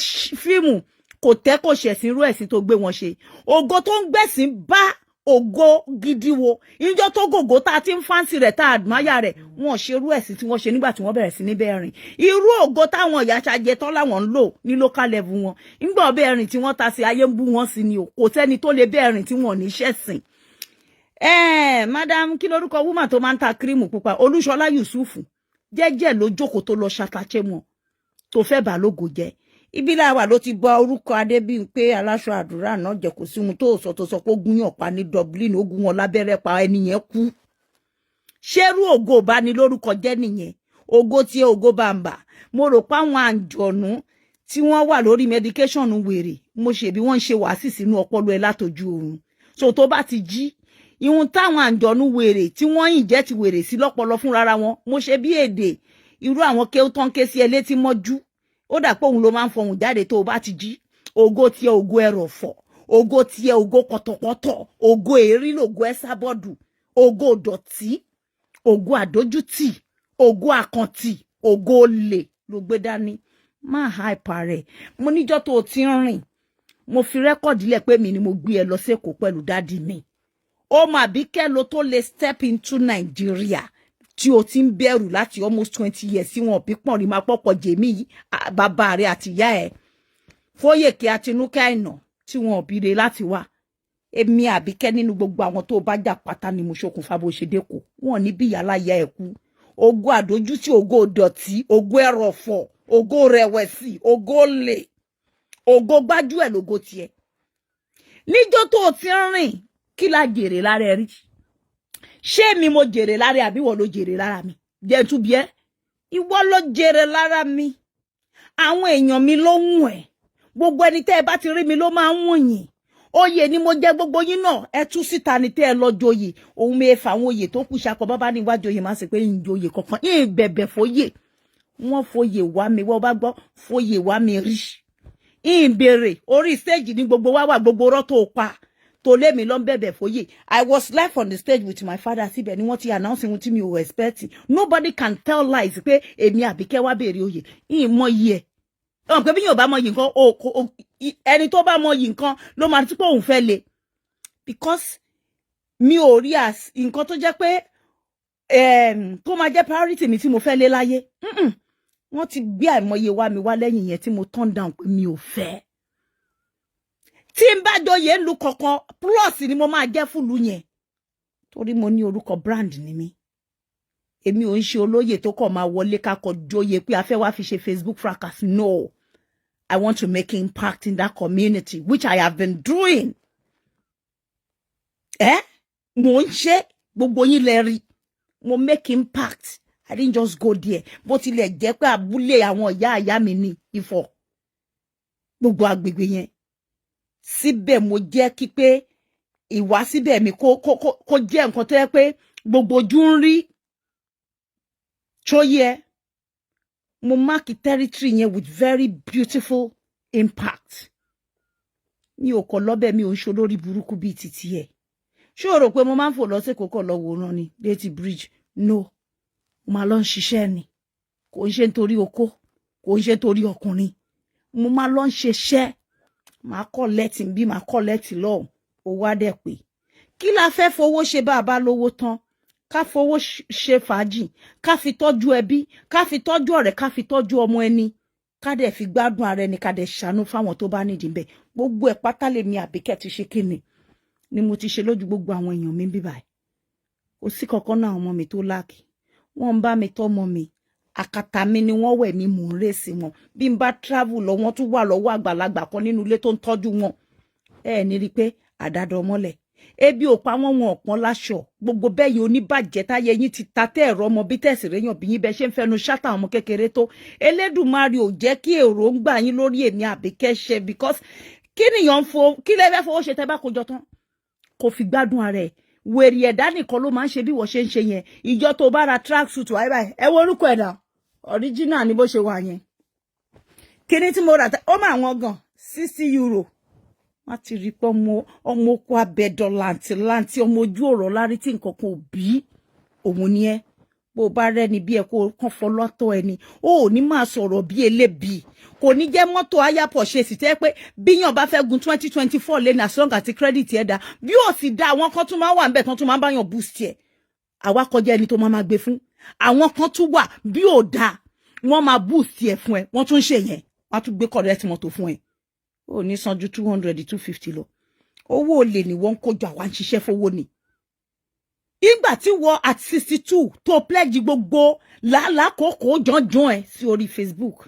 fíìmù kò tẹ́ kò ṣẹ̀sìn irú ẹ̀sìn tó gbé wọn ṣe ògo tó ń gbẹ̀sìn bá ògo gidi wo níjọ́ tó gògó tá a ti ń fáǹsì rẹ̀ tá a àdmáyà rẹ̀ wọn ṣe irú ẹ̀sìn tí wọ́n ṣe nígbà tí wọ́n bẹ̀rẹ̀ sí ní bẹ́ẹ̀rìn irú ògo táwọn ìyá ṣàjẹ tán láwọn ń lò ní local level wọn nígbà bẹ́ẹ̀rìn tí wọ́n ta sí ayé ń bú wọn sí ni o kò sẹ́ni tó lè bẹ́ẹ̀rìn tí wọ́n ní ṣẹ̀sìn. Madam kí lórúkọ woman tó máa ń ta kírímù pupa Olúṣọlá Yusufu jẹ́jẹ́ ló jókòó tó lọ ṣàtàchẹ́ wọn tó fẹ́ bà lógo jẹ́ ibi láwà ló ti bọ orúkọ Adébímpé aláṣọ àdúrà náà jẹ́ kò sí ohun tó sọ pé ó gúnyàn pa ní Dublin ó gún wọn lábẹ́rẹ́ pa ẹni yẹn kú ṣerú ògo bá ní lórúkọ jẹ́ nìyẹn ògo tí ògo bàǹbà mo rò pé àwọn àǹjọ̀nú tí wọ́n wà lórí medication wèrè mo ṣe bí wọ́n ń ṣe wàásì sínú ọpọlọ ẹ látọjú oorun so tó bá ti jí ihun táwọn àǹjọ̀nú wèrè tí wọ́n yìn jẹ́ ti wèrè sí lọ́pọlọ fún rárá wọn mo ṣe bí èdè irú àwọn kéwtán ké sí ẹ létí mọ́jú ó dà pé òun ló máa ń fọhùn jáde tó o bá ti jí ògo tiẹ̀ ògo ẹrọ̀fọ̀ ògo tiẹ̀ ògo kọ̀tọ̀kọ̀tọ̀ ògo èrí lògo ẹsàbọ̀dù ògo dọ̀tí ògo àdójútì ògo àkàntì ògo olè ló gbé dání má hype rẹ̀ mo níjọ́ tó o ti ń rìn mo fi rẹ́kọ̀dì lẹ̀ pé mi ni mo gbé ẹ lọ sẹ́kọ̀ọ́ pẹ̀lú dádì mi ó mà Àbíkẹ́ lo tó lè step into Nigeria tí o ti ń bẹ̀rù láti almost 20 years tí wọn bí pọ̀n rí máa pọ̀pọ̀ jèmí bàbá rẹ̀ àti ìyá ẹ̀ Fóyèké Àtinúkẹ́ Àìnà tí wọn bí re láti wá èmi Àbíkẹ́ nínú gbogbo àwọn tó bá jà pátá ni mo ṣokùnfà bó ṣe dẹ́kọ̀ wọn ní bí yàrá ìyá ẹ̀ kú ògo àdójútì ògo dọ̀tí ògo ẹrọ̀fọ̀ ògo rẹ̀wẹ̀sì ògo olè ògo gbájú ẹ̀ lógo tiẹ̀ níjọ́ tó o ti ń rìn kí la jèrè lára ẹ rí ṣé mi mo jèrè lára àbí ìwọ ló jèrè lára mi jẹ́ tún bí ẹ́ ìwọ ló jèrè lára mi àwọn èèyàn mi ló wùn ẹ́ gbogbo ẹni tẹ́ ẹ bá ti rí mi ló máa ń wùn yín oyè ni mo jẹ́ gbogbo yín náà ẹ tú síta ni tẹ́ ẹ lọ joyè òun mi fa àwọn oyè tó kù ṣakọ bàbá ní iwájú oyè máa ń ṣe pé ń joyè kankan ń bẹ̀bẹ̀ fóyè wọ́n fòyè wá mi wọ́n bá gbọ́ fòyè wá mi rí ń béèrè orí stage ní gbogbo wá wà gbogbo rọ́ tó pa tó lé mi lọ bẹ̀bẹ̀ fóyè I was live on the stage with my father síbẹ̀ ni wọ́n ti announce ohun tí mi ò expect nobody can tell lies pé èmi Àbíkẹ́ wá béèrè oyè ìmọ̀ yìí ẹ̀ pé bí yóò bá mọ yìí nǹkan ẹni tó bá mọ yìí nǹkan ló máa tí pé òun fẹ́ le because mi ò rí as nǹkan tó jẹ́ pé tó máa jẹ́ priority mi tí mo fẹ́ lé láyé wọ́n ti gbé àìmọye wá mi wá lẹ́yìn yẹn tí mo turn down pé mi ò fẹ́ tí n bá joyè ń lu kankan plus ni mo máa jẹ́ fúlù yẹn torí mo ní orúkọ brand ni mi èmi ò ń ṣe olóyè tó kàn máa wọlé kákọ joyè pé a fẹ́ wá fi ṣe Facebook fracas no I want to make impact in that community which I have been doing mo ń ṣe gbogbo yín lẹ rí mo make impact I didn't just go there bó tilẹ̀ jẹ́ pé abúlé àwọn ìyá mi ní Ifọ̀ gbogbo agbègbè yẹn síbẹ̀ mo jẹ́ kí pé ìwà síbẹ̀ mi kó jẹ́ nǹkan tó yẹ pé gbogbo ojú ń rí tó yẹ mo mark territory yẹn with very beautiful impact mi ò kọ lọ́bẹ̀ mi ò ń ṣe olórí burúkú bíi títí ẹ̀ ṣé o rò pé mo máa ń fò lọ sí kókó lọ wòran ni létí bridge no mo máa lọ ń ṣiṣẹ́ ni kò ń ṣe nítorí okó kò ń ṣe nítorí ọkùnrin mo máa lọ ń ṣiṣẹ́ máa collect bí máa collect lọ́hùn owó adẹ́ pé kí la fẹ́ fowó ṣe bá a bá lówó tán ká fowó ṣe fàájì ká fi tọ́jú ẹbí ká fi tọ́jú ọ̀rẹ́ ká fi tọ́jú ọmọ ẹni ká dẹ̀ fi gbádùn ara ẹni ká dẹ̀ ṣàánú fáwọn tó bá nídìí bẹ́ẹ̀ gbogbo ẹ̀ pátá lèmi Àbíkẹ́ ti ṣe kíni ni mo ti ṣe lójú gbogbo àwọn èèyàn mi bí báyìí kò sí kankan náà ọmọ mi tó láàkì wọ́n ń bá mi tọ́mọ mi àkàtà mi ni wọ́n wẹ̀ mí mò ń rèsì wọn bí n bá travel lọ wọ́n tún wà lọ́wọ́ àgbàlagbà kan nínú ilé tó ń tọ́jú wọn ní rí pé àdádọ́ mọ́lẹ̀ ebi ò pa wọ́n wọn ọ̀pọ̀n láṣọ gbogbo bẹ́yìn oníbàjẹ́ táyé yín ti ta tẹ́ ẹ̀rọ ọmọ bí tẹ̀sí réyàn bí yín bẹ́ẹ̀ ṣe ń fẹnu ṣáta ọmọ kékeré tó Elédùmarè ò jẹ́ kí èròǹgbà yín lórí èmi Àbíkẹ́ ṣe because kí nìyàn kí lẹ fẹ́ fowó ṣe tẹ́ bá kójọ tán kò fi gbádùn ara ẹ̀ wèrè ẹ̀dá nìkan ló máa ń ṣe bí wọ́n ṣe ń ṣe yẹn ìjọ tó bá ra track suit wáyé báyìí ẹ wo orúkọ ẹ̀dá original ni bó ṣe wà yẹn kíní tí mo rà ó máa wọ́n gan €60 wọ́n ti rí pé ọmọ oko abẹ́dọ̀ làǹtìlanti ọmọ ojú ọ̀rọ̀ lárí tí nǹkan kan ò bí òun ni ẹ bó bá rẹ́ni bí ẹ kó kàn fọlọ́tọ̀ ẹni ó ní máa sọ̀rọ̀ bí elébi kò ní jẹ́ mọ́tò ayapọ̀ ṣe sì tẹ́ pé bíyàn bá fẹ́ gun 2024 lẹ́nu as long àti credit ẹ̀ dá bí ó sì dá àwọn kan tún máa wà níbẹ̀ tán tún máa báyàn boost ẹ̀ àwa kọjá ẹni tó máa gbé fún àwọn kan tún wà bí ó dá wọ́n máa boost ẹ̀ fún ẹ wọ́n tún ṣe yẹn wọ́n tún gbé correct mọ́tò fún ẹ ó ní san ju 200 250 lọ owó olè ni wọ́n ń kójọ àwa ń ṣiṣẹ́ fowó ni ìgbà tí wọ́n at 62 tó pledge gbogbo làálàkókò jọ̀njọ̀n ẹ̀ sí orí Facebook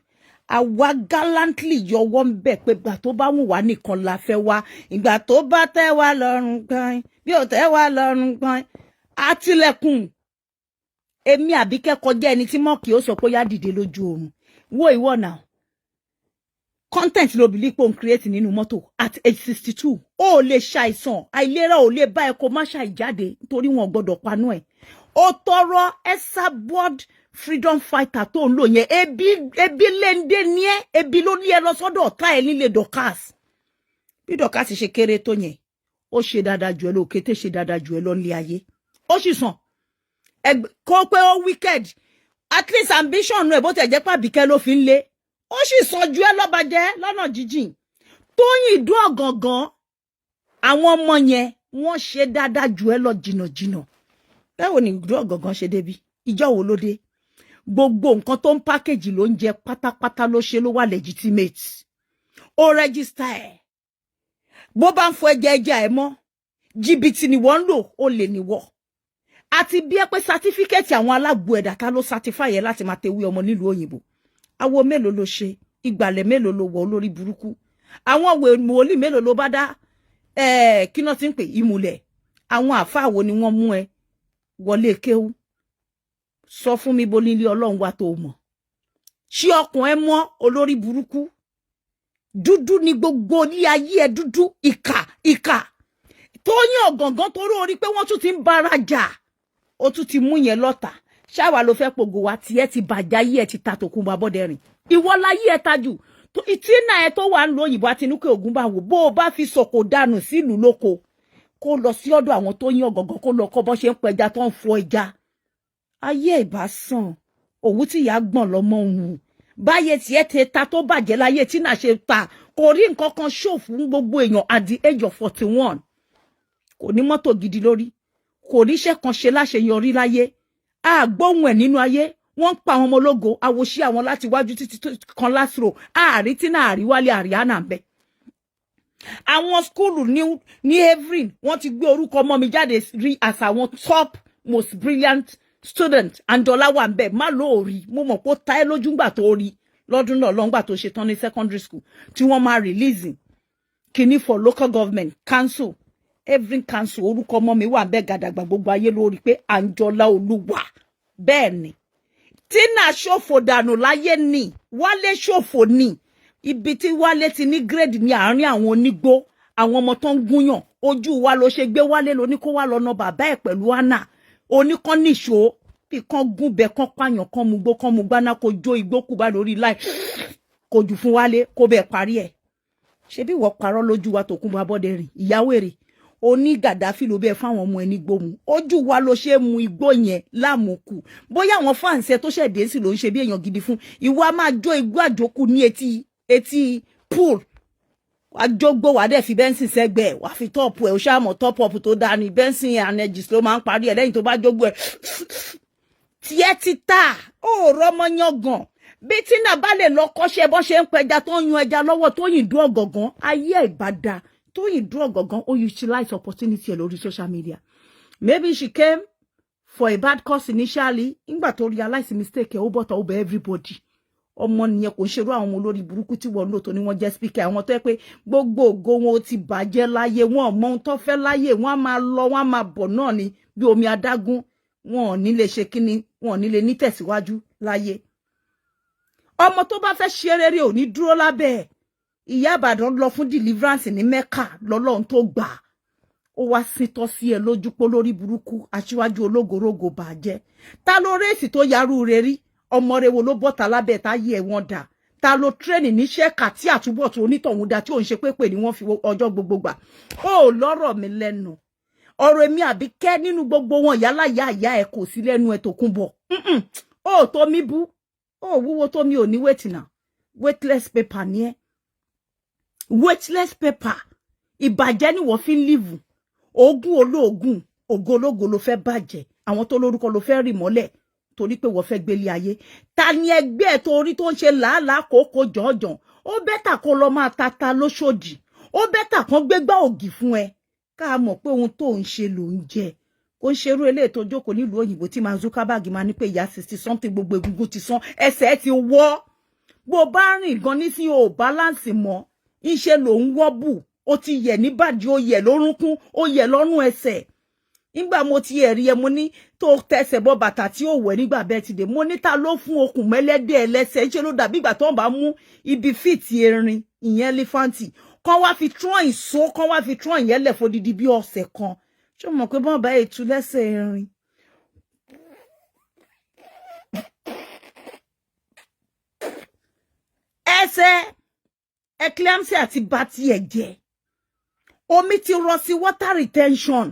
àwa gallantly yọwọ́ ń bẹ̀ pé ìgbà tó bá wù wá nìkan la fẹ́ wá ìgbà tó bá tẹ́ wá lọ́rùn gan bí ò tẹ́ wá lọ́rùn gan àtìlẹ̀kùn èmi Àbíkẹ́ kọjá ẹni tí mọ́ọ̀kì ó sọ pé yá dìde lójú oorun wo ìwọ náà content ló bìlí pé òun create nínú mọ́tò at age 62 ó lè ṣàìsàn àìlera ò lè bá ẹ kó má ṣàìjáde nítorí wọn gbọ́dọ̀ panú ẹ ó tọrọ ẹsà board freedom fighter tó ń lò yẹn ebi lẹ́ndé ní ẹ ebi ló ní ẹ lọ sọ́dọ̀ ọ̀tá ẹ nílé Dorcas bí Dorcas ṣe kéré tó yẹn ó ṣe dáadáa jù ẹ lọ Òkété ṣe dáadáa jù ẹ lọ nílé ayé ó sì sàn kó pé ó wicked at least ambition ẹ bó tẹ̀ jẹ́ pé Àbíkẹ́ ló fi ń lé ó sì sàn ju ẹ lọ́bàjẹ́ lọ́nà jíjìn Tóyìn Ìdó Ọ̀gàngán àwọn ọmọ yẹn wọ́n ṣe dáadáa ju ẹ lọ jìnnàjìnnà báwo ni Ìdó Ọ̀gàngán ṣe débi ìjọ wo ló dé gbogbo nǹkan tó ń pákéjì ló ń jẹ pátápátá ló ṣe ló wà legitimate ó register ẹ bó bá ń fọ ẹja ẹ mọ́ jìbìtì ni wọ́n ń lò ó lè níwọ̀ àti bí ẹ pé sátífíkẹ́ẹ̀tì àwọn alágbo ẹ̀dá ta ló certify ẹ láti máa tewé ọmọ nílùú òyìnbó awo mélòó ló ṣe ìgbàlẹ̀ mélòó ló wọ̀ olórí burúkú àwọn wòlíì mélòó ló bá dá kí náà ti ń pè ìmùlẹ̀ àwọn àfáà wo ni wọ́n mú ẹ wọlé kéwú sọ fún mi bó nílé Ọlọ́run wa tó mọ̀ ṣé ọkàn ẹ mọ́ olórí burúkú dúdú ni gbogbo ní ayé ẹ dúdú ìkà Tóyìn Ọ̀gàngán torí orí pé wọ́n tún ti ń bára jà ó tún ti mú yẹn lọ́tà ṣáwa ló fẹ́ pògò wa tí ẹ ti bàjá yí ẹ ti ta tòkun bá bọ́dẹ̀rìn ìwọ láyé ẹ tajú ìtínà ẹ tó wà ń lo òyìnbó àtinúkẹ́ ògún bá wò bó o bá fi sọ̀kò dànù sílùú lóko kó lọ sí ọ̀dọ̀ àwọn Tóyìn Ọ̀gàngán kó lọ kọ́ bọ́ ṣe ń pẹja tó ń fọ ẹja ayé ìbá sàn òwú tí ìyá gbọ̀n lọ́mọ òun báyé tí ẹ ti ta tó bàjẹ́ láyé tí náà ṣe ta kò rí nǹkan kan ṣòfò fún gbogbo èèyàn at the age of 41 kò ní mọ́tò gidi lórí kò ríṣẹ́ kan ṣe láṣeyọrí láyé àgbóhùn ẹ̀ nínú ayé wọ́n ń pa àwọn ọmọ ológo àwòṣí àwọn láti wájú títí kan lásìrò ààrí tí náà àríwálé àríyànà ń bẹ àwọn skúlù ní Evelyn wọ́n ti gbé orúkọ ọmọ mi jáde rí as àwọn top most brilliant student Andola wà ń bẹ má lóòrí mo mọ̀ pé ó ta ẹ́ lójú ńgbà tó rí lọ́dún náà lọ́ngbà tó ṣe tán ní secondary school tí wọ́n máa releasing kìíní for local government council Evelyn council orúkọ ọmọ mi wà ń bẹ gàdàgbà gbogbo ayé lórí pé Anjola Olúwa bẹ́ẹ̀ ni Tina ṣòfò dànù láyé ni Wálé ṣòfò ni ibi tí Wálé ti ní grade ní àárín àwọn onígbó àwọn ọmọ tó ń gúnyàn ojú wa ló ṣe gbé Wálé lóní kó wá lọ́nà bàbá ẹ̀ pẹ̀lú Anna oníkan níṣó bí kan gúnbẹ kan pààyàn kan mú gbó kan mú gbaná kó jó igbó kù bá lórí láì kò jù fún Wálé kó bẹ́ẹ̀ parí ẹ̀ ṣe bí wọ́n parọ́ lójú wa Tòkunbọ̀ Abọ́dẹrìn ìyàwó èrè oní Gàdáfì ló bẹ́ẹ̀ fáwọn ọmọ ẹni gbóhùn ojú wa ló ṣe mu igbó yẹn lámùkù bóyá àwọn fáǹsẹ tó ṣẹ̀dé sí ló ń ṣe bí èèyàn gidi fún ìwọ a máa jó igbó àjókù ní etí pool àjọgbó wà dẹ̀ fi bẹ́ńsìn sẹ́gbẹ̀ẹ́ wà fi tọ́ọ̀pù ẹ̀ ó ṣàmọ̀ tọ́pọ̀pù tó dáa ní bẹ́ńsìn anegis ló máa ń parí ẹ̀ lẹ́yìn tó bá jógbó ẹ̀ tiẹ̀ ti ta ó rọ́mọ yangàn bí Tina bá lè lọ kọ́ṣẹ́ bọ́ ṣe ń pẹja tó ń yan ẹja lọ́wọ́ Tóyìn Ìdó Ọ̀gàngán ayé ìbàdà Tóyìn Ìdó Ọ̀gàngán ó utilize opportunity ẹ̀ lórí social media maybe she came for a bad cause initially nígbà tó realize mistake ẹ̀ ó bọ́ta ó bẹ everybody ọmọ nìyẹn kò ń ṣerú àwọn olórí burúkú tí wọ́n lò tó ní wọ́n jẹ́ speaker àwọn tó yẹ pé gbogbo ògo wọn ó ti bàjẹ́ láyé wọn mọ ohun tó fẹ́ láyé wọn á máa lọ wọn á máa bọ̀ náà ni bí omi adágún wọn ò ní lè ṣe kíni wọn ò ní lè ní tẹ̀síwájú láyé ọmọ tó bá fẹ́ ṣe rere ò ní dúró lábẹ́ ẹ̀ ìyá Ìbàdàn lọ fún deliverance ní Mecca lọ́lọ́run tó gbà ó wá sítọ́ sí ẹ lójú pé lórí burúkú aṣíwájú ológorogo bàjẹ́ ta ló rèsì tó yarú rẹ̀ rí ọmọ rẹ̀ wo ló bọ́ta lábẹ́ táyé ẹ̀ wọ́n dà ta ló tírẹ́nì níṣẹ́ kà tí àtúbọ̀ tó onítọ̀hún dá tí òun ṣe pépè ni wọ́n fi ọjọ́ gbogbo gbà ó lọ́rọ̀ mi lẹ́nu ọ̀rọ̀ èmi Àbíkẹ́ nínú gbogbo wọn yálà yá ẹ̀ kò sí lẹ́nu ẹ̀ tó kún bọ̀ ó tó mi bú ó wúwo tó mi ò ní wétìnà weightless paper ni ẹ́ weightless paper ìbàjẹ́ ni wọ́n fi ń live oògùn olóògùn ògológo ló fẹ́ bàjẹ́ àwọn tó lórúkọ ló fẹ́ rì mọ́lẹ̀ torí pé wọ́n fẹ́ gbélé ayé ta ni ẹgbẹ́ torí tó ń ṣe làálàá kókó jọ̀ọ́jọ̀ ó bẹ́tà kó lọ máa tata lóṣòdì ó bẹ́tà kan gbégbá ògì fún ẹ ká mọ̀ pé ohun tó ń ṣe ló ń jẹ kó ń ṣerú eléyìí tó jókòó nílùú òyìnbó tí Mark Zuckerberg máa ní pé ìyá 60 something gbogbo egungun ti sán ẹsẹ̀ ti wọ́ bó bá rìn gan nísìnyí ò balance mọ́ ìṣe ló ń wọ́ bù ó ti yẹ̀ níbàdí ó yẹ̀ lórúnkún ó yẹ̀ lọ́rùn ẹsẹ̀ nígbà mo ti ẹ̀rí ẹ mo ní tó tẹsẹ̀ bọ́ bàtà tí ó wẹ̀ nígbà bẹ́ẹ̀ ti dé mo ní ta ló fún okùn mẹ́lẹ́dẹ̀ ẹlẹ́sẹ̀ ṣe ló dàbí ìgbà tó ń bá mú ibi fìtì erin ìyẹn lífáǹtì kan wá fi trọ́n ìṣó kan wá fi trọ́n ìyẹn lẹ̀ fódìdí bí ọ̀sẹ̀ kan ṣé o mọ̀ pé bọ́n bá ètú lẹ́sẹ̀ erin ẹsẹ̀ eclampsia ti bá tiẹ̀ jẹ́ omi ti rọ sí water retention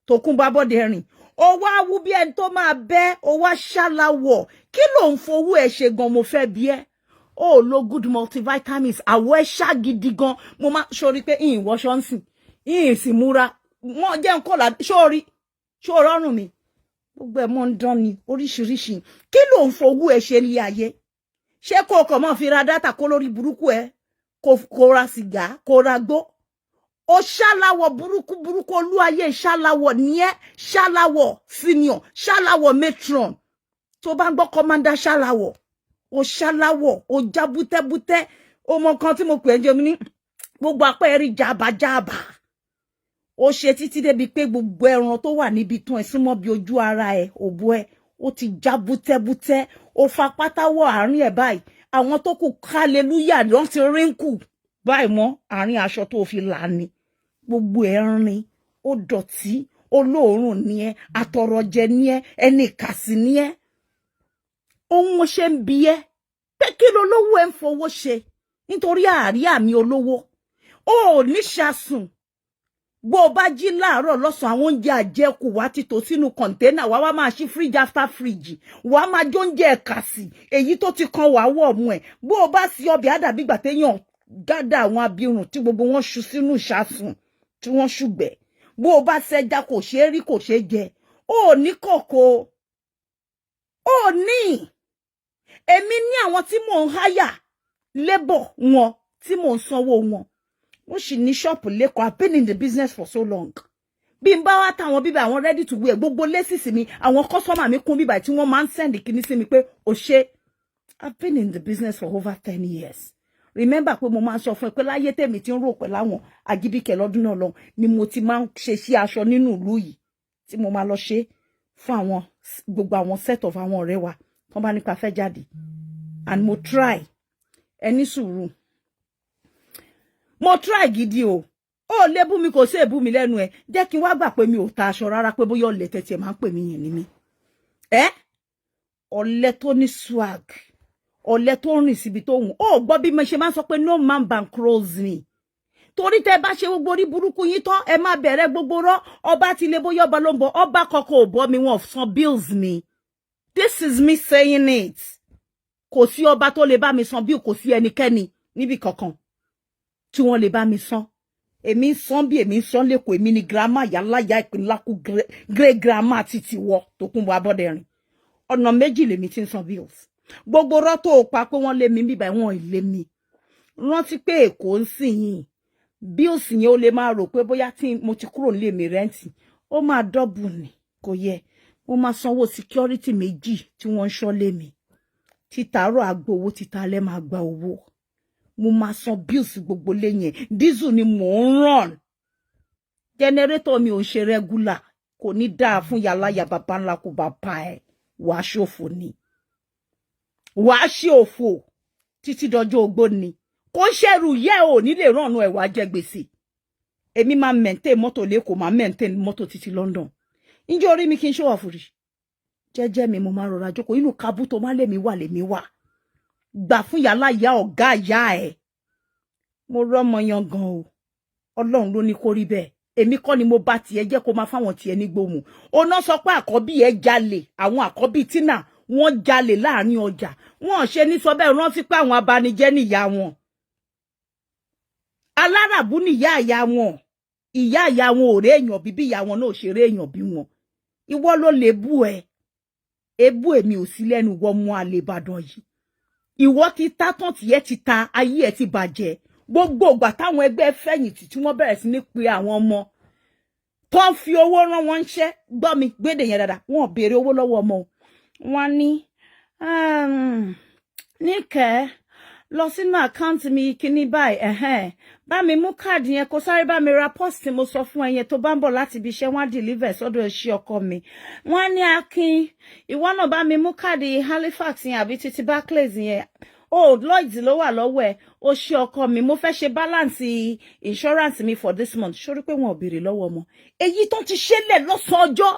tó kún bá bọ́dẹ̀ rìn ó wá wú bí ẹni tó máa bẹ́ ó wá ṣàlàwọ̀ kí ló ń fowó ẹ̀ ṣe gan mo fẹ́ bí ẹ́ ó lo good multivitamins àwọ̀ ẹ̀ ṣá gidi gan mo máa sori pé ìyìn wọṣọ ń sìn ìyìn sì múra wọ́n jẹ́ nǹkan là sórí rọrùn mi gbogbo ẹ̀ mọ́ ń dán ni oríṣiríṣi kí ló ń fowó ẹ̀ ṣe ní ayé ṣé kó kọ̀ mọ́ fi ra dátà kó lórí burúkú ẹ̀ kó ra sìgá kó ra gbó ó ṣàlàwọ̀ burúkú olúayé ṣàlàwọ̀ ní ẹ́ ṣàlàwọ̀ senior ṣàlàwọ̀ matron tó bá ń gbọ́ commander ṣàlàwọ̀ ó ṣàlàwọ̀ ó já bútẹ́bútẹ́ ó mọ kan tí mo pè é jẹ́ mi ní gbogbo apẹ́ rí jàbàjàbà ó ṣe títí débi pé gbogbo ẹran tó wà níbi tán ẹ súnmọ́ bí ojú ara ẹ òbó ẹ ó ti já bútẹ́bútẹ́ ó fa pátáwọ̀ àárín ẹ̀ báyìí àwọn tó kù hallelujah ló ti rínkù báyìí mọ́ àárín aṣọ tó fi là ní gbogbo ẹ̀rín ó dọ̀tí olóòórùn ní ẹ àtọ̀rọ̀jẹ ní ẹ ẹni kàsí ní ẹ ohun mo ṣe ń bi ẹ pé kí ló lówó ẹ ń fowó ṣe nítorí àárí àmì olówó ó ní ṣàsùn bó o bá jí láàárọ̀ lọ́sàn àwọn oúnjẹ àjẹkù wá ti tò sínú kọ̀ǹténà wá máa ṣí fridge after fridge wá máa jó oúnjẹ ẹ̀ka sí èyí tó ti kan wàá wọ̀ ọ̀mù ẹ̀ bó o bá sí ọbẹ̀ àdàbí gbà téèyàn gádà àwọn abirùn tí gbogbo wọn ṣu sínú ìṣàsùn tí wọ́n ṣùgbẹ́ bó o bá ṣẹja kò ṣeé rí kò ṣeé jẹ ó ní kòkó ó ní èmi ní àwọn tí mò ń háyà labour wọn tí mò ń sanwó wọn mo sì ní ṣọ́ọ̀pù lẹ́kọ̀ọ́ I've been in the business for so long bí n bá wá táwọn bíbá àwọn ready to wear gbogbo lẹ́sìsì mi àwọn kọ́sọ́mà mi kún bíbá tí wọ́n máa ń send kíní sí mi pé ó ṣe I've been in the business for over 10 years remember pé mo máa ń sọ fún ẹ pé láyé tèmi tí ń rò pẹ̀lú àwọn Àjíbíkẹ́ lọ́dún náà lọ ni mo ti máa ń ṣe sí aṣọ nínú ìlú yìí tí mo máa lọ ṣe fún àwọn gbogbo àwọn set of àwọn ọ̀rẹ́ wa tó bá nípa fẹ́ jáde and mo try ẹni sùúrù mo try gidi o ó lè bú mi kò sí èbú mi lẹ́nu ẹ̀ jẹ́ kí n wá gbà pé mi ò ta aṣọ rárá pé bóyá ọ̀lẹ tẹ̀tẹ̀ máa ń pè mí yẹn ní mi ọ̀lẹ tó ní swag ọ̀lẹ tó rìn síbi tó hùn ó gbọ́ bí mo ṣe máa ń sọ pé no man bankrolls me torí tẹ́ bá ṣe gbogbo orí burúkú yín tán ẹ má bẹ̀rẹ̀ gbogbo rọ́ ọba ti lè bóyá ọba ló ń bọ̀ ọba kọ̀ọ̀kan ò bọ́ mi wọn san bills mi this is me saying it kò sí ọba tó lè bá mi san bill kò sí ẹnikẹ́ni níbi kankan tí wọ́n lè bá mi san èmi ń san bí èmi ń san lẹ́kọ̀ọ́ èmi ni grandma yálàyà ìpínlákù great grandma títí wọ tó kún bọ́ abọ́dẹ̀rìn ọ̀nà méjì lèmi ti ń san bills gbogbo rọ́ tó pa pé wọ́n lé mi bíbá wọn ì lé mi rántí pé èkó ń sìn yìí bills yẹn ó lè máa rò pé bóyá tí mo ti kúrò nílé mi rẹ́ǹtì ó máa dọ́bù ni kò yẹ mo máa sanwó security méjì tí wọ́n ń ṣọ́ lé mi títàárọ̀ agbowó títàlẹ́ máa gba owó mo máa san bills gbogbo lé yẹn diesel ni mò ń ràn generator mi ò ń ṣe regular kò ní dáa fún yàláyà bàbá ńlá kò bá pa ẹ wàá ṣòfò ni wàá ṣe òfò títí dọjọ́ ogbó ni kò ṣẹrù yẹ ò ní lè rànú ẹ wàá jẹ gbèsè èmi máa maintain mọ́tò lẹ́kọ̀ọ́ máa maintain mọ́tò títí London ǹjẹ́ orí mi kí n show off rí jẹ́jẹ́ mi mo máa rọra jókòó inú kabú tó máa lèmi wà gbà fún yàrá ìyá ọ̀gá ìyá ẹ̀ mo rọ́mọ yan gan o Ọlọ́run ló ní kó rí bẹ́ẹ̀ èmi kọ́ ni mo bá tiẹ̀ jẹ́ kó máa fáwọn tiẹ̀ ní gbóhùn ọ̀nà sọ pé àkọ́bí ẹ̀ jalè àwọn àkọ́bí Tina wọ́n jalè láàrin ọjà wọ́n ṣe ní sọ bẹ́ẹ̀ rántí pé àwọn abanijẹ́ níyà wọn aláràbù níyà ìyá wọn ò rí èèyàn bíbí ìyá wọn náà ò ṣeré èèyàn bí wọn ìwọ ló lè bú ẹ ebú èmi ò sí lẹ́nu wọ́n mú àlè Ìbàdàn yìí ìwọ ti ta tán tiẹ̀ ti ta ayé ẹ̀ ti bàjẹ́ gbogbo ìgbà táwọn ẹgbẹ́ fẹ̀yìntì tí wọ́n bẹ̀rẹ̀ sí ní pe àwọn ọmọ tó ń fi owó rán wọn ṣẹ́ gbọ́ mi gbédè yẹn dáadáa wọn ò béèrè owó lọ́wọ́ ọmọ wọn ní níkẹ́ lọ sínú àkáǹtì mi kíní báyìí bá mi mú káàdì yẹn kó sáré bá mi ra post tí mo sọ fún ẹ yẹn tó bá ń bọ̀ láti ibi iṣẹ́ wọ́n á deliver sọ́dọ̀ iṣẹ́ ọkọ mi wọ́n ní Akin ìwọ náà bá mi mú káàdì Halifax yẹn àbí títí Barclays yẹn Lloyds ló wà lọ́wọ́ ẹ̀ ó ṣe ọkọ mi mo fẹ́ ṣe balance insurance mi for this month sórí pé wọn ò béèrè lọ́wọ́ ọmọ èyí tó ti ṣẹlẹ̀ lọ́sàn ọjọ́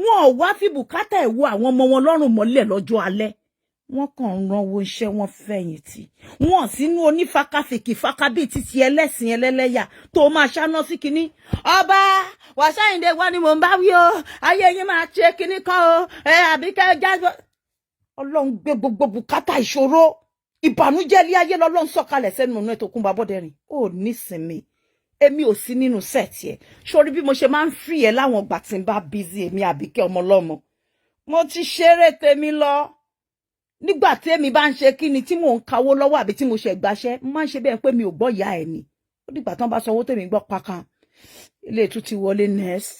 wọn ò wá fi bùkátà ẹ̀ wo àwọn ọmọ wọn lọ́rùn mọ́lẹ̀ lọ́jọ́ alẹ́ wọn kàn ń ranwó iṣẹ́ wọn fẹ̀yìntì wọn sínú onífakafèkì fakabí títí ẹlẹ́sìn ẹlẹ́lẹ́yà tó máa ṣáná sí kinní ọba Wàsáyìndé wá ni mò ń bá wí o ayé yín máa ṣe kinní kan o Àbíkẹ́ jágbọ́ Ọlọ́run gbé gbogbo bùkátà ìṣòro ìbànújẹ́ ilé ayé lọ́lọ́run sọ̀kalẹ̀ sẹ́nu ọ̀nà ètò Kúnba Bọ́dẹ̀rìn ó nísinmi èmi ò sí nínú sẹ́ẹ̀tì ẹ̀ sórí bí mo ṣe máa ń fi ẹ̀ láwọn ìgbà tí n bá busy èmi Àbíkẹ́ ọmọlọ́mọ mo ti ṣeré tèmi lọ nígbà tí èmi bá ń ṣe kíni tí mò ń kawó lọ́wọ́ àbí tí mo ṣe gbàṣẹ́ máa ń ṣe bẹ́ẹ̀ pé mi ò gbọ́ ìyá ẹ̀ ni ó dìgbà tán bá sọ owó tèmi gbọ́ pakan ilé ètò ti wọlé next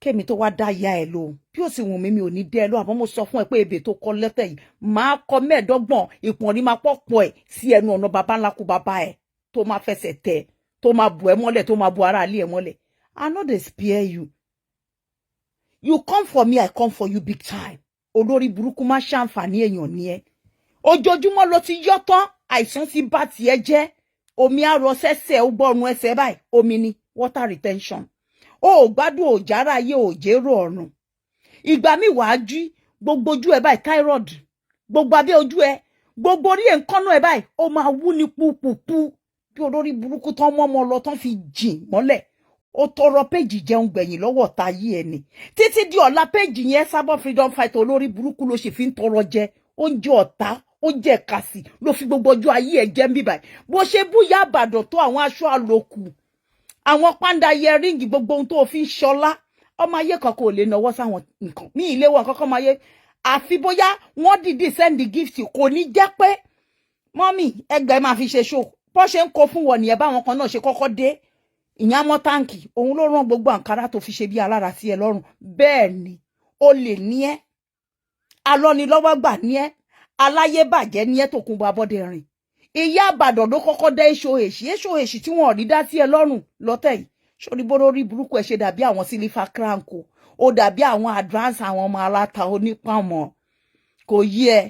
kémi tó wá dá ìyá ẹ̀ lóhùn bí ó sì wùn mí mi ò ní dẹ́ ẹ lóhùn àmọ́ mo sọ fún ẹ pé ebè tó kọ lẹ́tẹ̀ yìí máa kọ mẹ́ẹ̀ẹ́dọ́gbọ̀n ìpọ̀nrí máa pọ̀pọ̀ ẹ̀ sí ẹnu ọ̀nà baba ńlá kú baba ẹ̀ tó máa fẹsẹ̀ tẹ̀ tó máa bù ẹ́ mọ́lẹ̀ tó máa bu ara ilé ẹ̀ mọ́lẹ̀ I no dey spare you come for me I come for you big time olórí burúkú má ṣàǹfààní èèyàn ni ẹ ojoojúmọ́ ló ti yọ́ tán àìsàn ti bá tiẹ̀ jẹ́ omi àrọ sẹ́sẹ̀ ó gbọ́run ẹsẹ̀ báyìí omi ni water retention ó gbádùn òjára ayé òjèrò ọ̀run ìgbà mi wàá jí gbogbo ojú ẹ báyìí thyroid gbogbo abẹ́ ojú ẹ gbogbo orí èǹkánná ẹ báyìí ó máa wú ní púpùpù bí olórí burúkú tán mọ́mọ́ lọ tán fi jìn mọ́lẹ̀ ó tọrọ péjì jẹun gbẹ̀yìn lọ́wọ́ ta yí ẹni títí di ọ̀la péjì yẹn Sábọ̀ freedom fighter olórí burúkú ló ṣe fi ń tọrọ jẹ oúnjẹ ọ̀tá ó jẹ kàsì ló fi gbogbo ọjọ́ ayé ẹ̀ jẹ́ ń bíbáyìí bó ṣe búyà àbàdàn tó àwọn aṣọ àlòkù àwọn pàǹdà yẹríǹgì gbogbo ohun tó fi ń ṣọlá ọmọ ayé kankan ò lè náwó sáwọn nǹkan ní ilé wọn kankan máa yẹ àfi bóyá wọ́n dìde send gift kò ní jẹ́ pé mọ́mì ẹgbẹ́ máa fi ṣe show bó ṣe ń kó fún wọn nìyẹn báwọn kan náà ṣe kọ́kọ́ dé ìyá mọ́ táǹkì òun ló rán gbogbo àǹkárá tó fi ṣe bí alára sí ẹ lọ́rùn bẹ́ẹ̀ ni o lè ní ẹ́ alọ́nilọ́wọ́ gbà ní ẹ́ aláyébàjẹ́ ní ẹ́ Tókunbọ̀ Abọ́dẹrìn ìyá àbàdàn ló kọ́kọ́ dá èso èṣì tí wọ́n rí dá sí ẹ lọ́rùn lọ́tẹ̀ yìí sórí bórórí burúkú ẹ ṣe dàbí àwọn sílífà kranko ó dàbí àwọn advance àwọn ọmọ aláta onípàmọ́ kò yí ẹ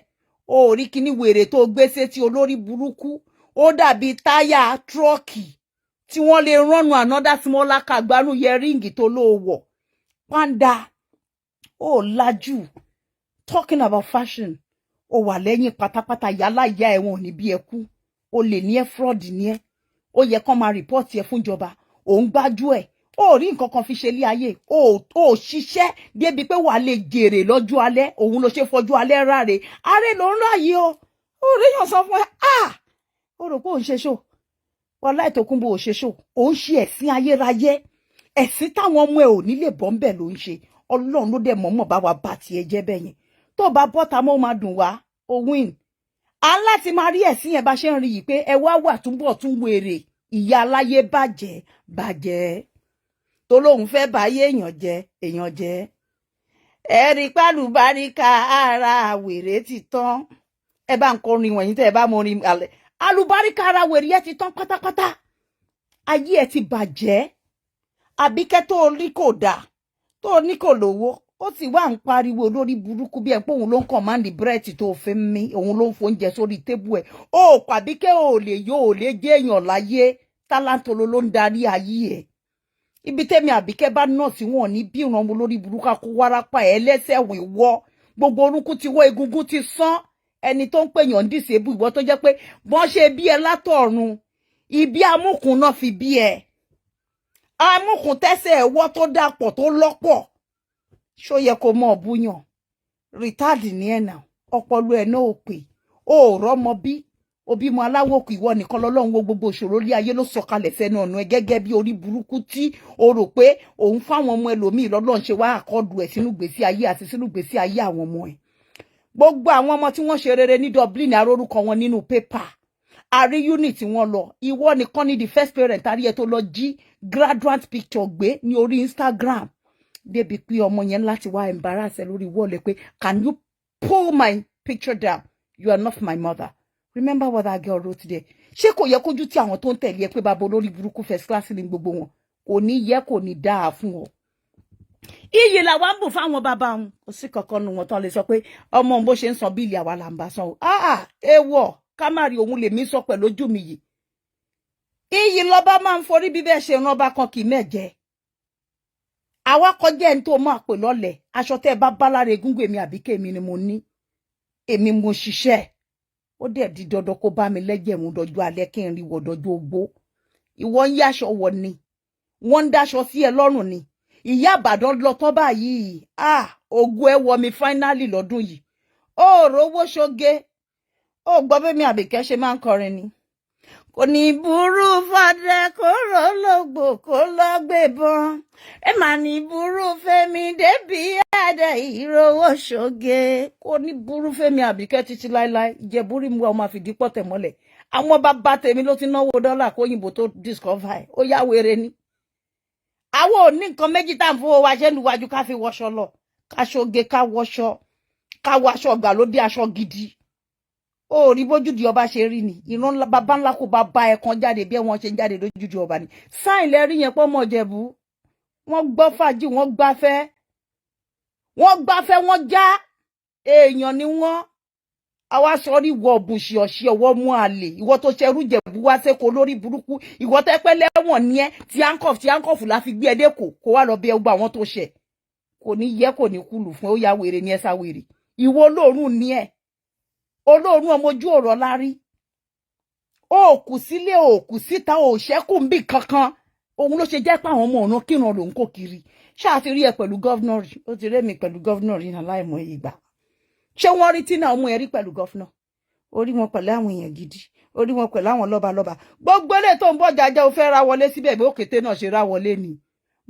ó rí kíní wèrè tó gbé sétí olórí burúkú ó dàbí táyà tírọ́ọ̀kì tí wọ́n lè rọ́nu another smaller kàgbánú yẹríǹgì tó lóòwọ̀ pàǹdà ó lájú talking about fashion ó wà lẹ́yìn pátápátá yálà ìyá ẹ̀wọ̀n ní bí ẹkú ó lè ní ẹ fraud ní ẹ ó yẹ kán máa report ẹ fúnjọba òun gbájú ẹ ó rí nǹkan kan fi ṣe lé ayé ó ṣiṣẹ́ débi pé wàá lè jèrè lọ́jọ́ alẹ́ òun ló ṣe fọjú alẹ́ ráre ààrẹ ló ń ráyè ó ríyàn sọ fún ẹ ó rò pé òun ṣe ṣó Ọlá Tókunbọ̀ ò ṣe ṣó òun ṣe ẹ̀sìn ayérayé ẹ̀sìn táwọn ọmọ ẹ ò ní lè bọ́ ń bẹ̀ ló ń ṣe Ọlọ́run ló dẹ̀ mọ̀ọ́mọ̀ bá wa bá tiẹ̀ jẹ́ bẹ́yẹn tó bá bọ́ta mọ́ máa dùn wá ó win à ń láti máa rí ẹ̀sìn yẹn bá ṣe ń rí yìí pé ẹ wá wà túnbọ̀ tún wèrè ìyá aláyé bàjẹ́ tó lóun fẹ́ báyé èèyàn jẹ́ ẹ̀rí pálùbáríkà ara wèrè ti tán ẹ bá ń kọrin wọ̀nyí tẹ́ ẹ bá mọ orin alẹ́ alùbáríkà ara wèrè ẹ ti tán pátápátá ayé ẹ ti bàjẹ́ Àbíkẹ́ tó rí kò dà tó ní kò lówó ó sì wá ń pariwo lórí burúkú bí ẹ pé òun ló ń kọ̀mándì bírẹ́ẹ̀tì tó fi mí òun ló ń fóúnjẹ sórí tébù ẹ̀ ó Àbíkẹ́ ò lè jẹ́ èèyàn láyé tálántolo ló ń darí ayé ẹ̀. Ibi tẹ́mi Àbíkẹ́ bá náà tí wọ́n ní bí ìran mo lórí burúkú kó wárápá ẹ̀ lẹ́sẹ̀ wíwọ́ gbogbo orúnkún ti wọ́ egungun ti sán ẹni tó ń pèyàn dìsébù ìwọ tó jẹ́ pé bọ́n ṣe bí ẹ látọ̀run ibi amúkùn náà fi bí ẹ amúkùn tẹ́sẹ̀ ẹ̀wọ́ tó dàpọ̀ tó lọ́pọ̀ ṣó yẹ kó mọ̀ búyàn rìtáàdì ní ẹ̀nà ọpọlọ ẹ̀ náà ò pè ó rọ́mọ bí obìmọ aláwòkù ìwọ nìkan lọ́lọ́run wo gbogbo òṣòro lé ayé ló sọ̀kalẹ̀ sẹ́nu ọ̀nà ẹ gẹ́gẹ́ bí orí burúkú tí o rò pé òun fáwọn ọmọ ẹlòmíì lọ́lọ́run ṣe wá àkọọ́dù ẹ̀ sínú gbèsè ayé àti sínú gbèsè ayé àwọn ọmọ ẹ̀ gbogbo àwọn ọmọ tí wọ́n ṣe rere ní Dublin arórúkọ wọn nínú pépà àrí unit wọn lọ ìwọ nìkan ní the first parent àrí ẹ tó lọ jí graduate picture gbé ní orí Instagram débi pé ọmọ yẹn láti wá embarrass ẹ lórí wọ́ọ̀lẹ̀ pé can you pull my picture down you are not my mother. Remember what that girl wrote there. Ṣé kò yẹ kójú tí àwọn tó ń tẹ̀lé ẹ pé bàbá olórí burúkú first class ní gbogbo wọn kò ní yẹ kò ní dáa fún ọ. Iyì làwa ń bù fáwọn bàbá wọn kò sí kankan nu wọn tán lè sọ pé ọmọ òun bó ṣe ń san bíìlì àwa là ń bá san o. Ewọ ká má rí òun lè mí sọ pẹ̀lú ojú mi yìí. Iyì lọ́ba máa ń forí bí bẹ́ẹ̀ ṣe rán ọba kan kì í mẹ́jẹ. Àwa kọjá ẹni tó máa pè lọ́lẹ̀ aṣọ tẹ́ ẹ bá bá lára egúngún èmi Àbíkẹ́ èmi ni mo ní èmi mo ṣiṣẹ́ ó dẹ̀ di dandan kó bá mi lẹ́jẹ̀ mú dọjú alẹ́ kí n rí wọ̀ dọjú ogbó ìwọ ń yáṣọ wọ̀ ni wọ́n ń dáṣọ sí ẹ lọ́rùn ni ìyá Ìbàdàn lọ tán báyìí ògo ẹ wọ mi finally lọ́dún yìí ó rówó ṣoge ó gbọ́ bí mi Àbíkẹ́ ṣe máa ń kọrin ni kò ní burú fàdé kó rólógbò kó lọ gbébọn ẹ mà ní burú fẹ́mi débi àdé ìrówó ṣoge kò ní burú fẹ́mi Àbíkẹ́ títí láéláé ìjẹbúrí mu ọmọ àfìdí pọ̀tẹ̀ mọ́lẹ̀ àwọn bàbá tèmi ló ti náwó dọ́là kóyìnbó tó discover ẹ̀ ó yá wèrè ni àwọn ò ní nǹkan méjì tá à ń fowó wa ṣe níwájú ká fi wọṣọ lọ ká ṣoge ká wọṣọ ká wọ aṣọ ọ̀gbàlódé aṣọ gidi ó rí bójúdi ọba ṣe rí ni ìran bàbá ńlá kó bá bá ẹ̀kan jáde bí wọ́n ṣe ń jáde lójúdi ọba ni sáìn lẹ́rí yẹn pọ́ mọ́ Ìjẹ̀bú wọ́n gbọ́ fàájì wọ́n gbáfẹ́ wọ́n já èèyàn ni wọ́n àwa sọrí wọ bùṣì ọ̀ṣì ọwọ́ mú àlè ìwọ tó ṣerú Ìjẹ̀bú wá sẹ́kọ̀ọ́ lórí burúkú ìwọ tẹ́ pẹ́ lẹ́wọ̀n ní ẹ tí áńkọ̀fù la fi gbé ẹ dẹ́kọ̀ kó wá lọ bí ẹgbà àwọn tó ṣẹ̀ kò ní yẹ kò ní kúlù fún ó yá wèrè ní ẹ sá wèrè ìwọ olóòórùn ní ẹ olóòórùn ọmọ ojú ọ̀rọ̀ lárí òkú sílé òkú síta òṣẹ́kù ń bì kankan òun ló ṣe jẹ́ pé àwọn ọmọ ọ̀nà kíran lòun kò kiri ṣáà ti rí ẹ pẹ̀lú gọ́vnọ̀ rí ó ti rí mi pẹ̀lú gọ́vnọ̀ rí náà láìmọ̀ ìgbà ṣé wọ́n rí Tina ọmọ ẹ̀ rí pẹ̀lú gọ́vnọ̀ orí wọn pẹ̀lú àwọn èèyàn gidi orí wọn pẹ̀lú àwọn lọ́balọ́ba gbogbo ilé tó ń bọ̀ jàjà ó fẹ́ ra wọlé síbẹ̀ bí òkété náà ṣe ra wọlé ni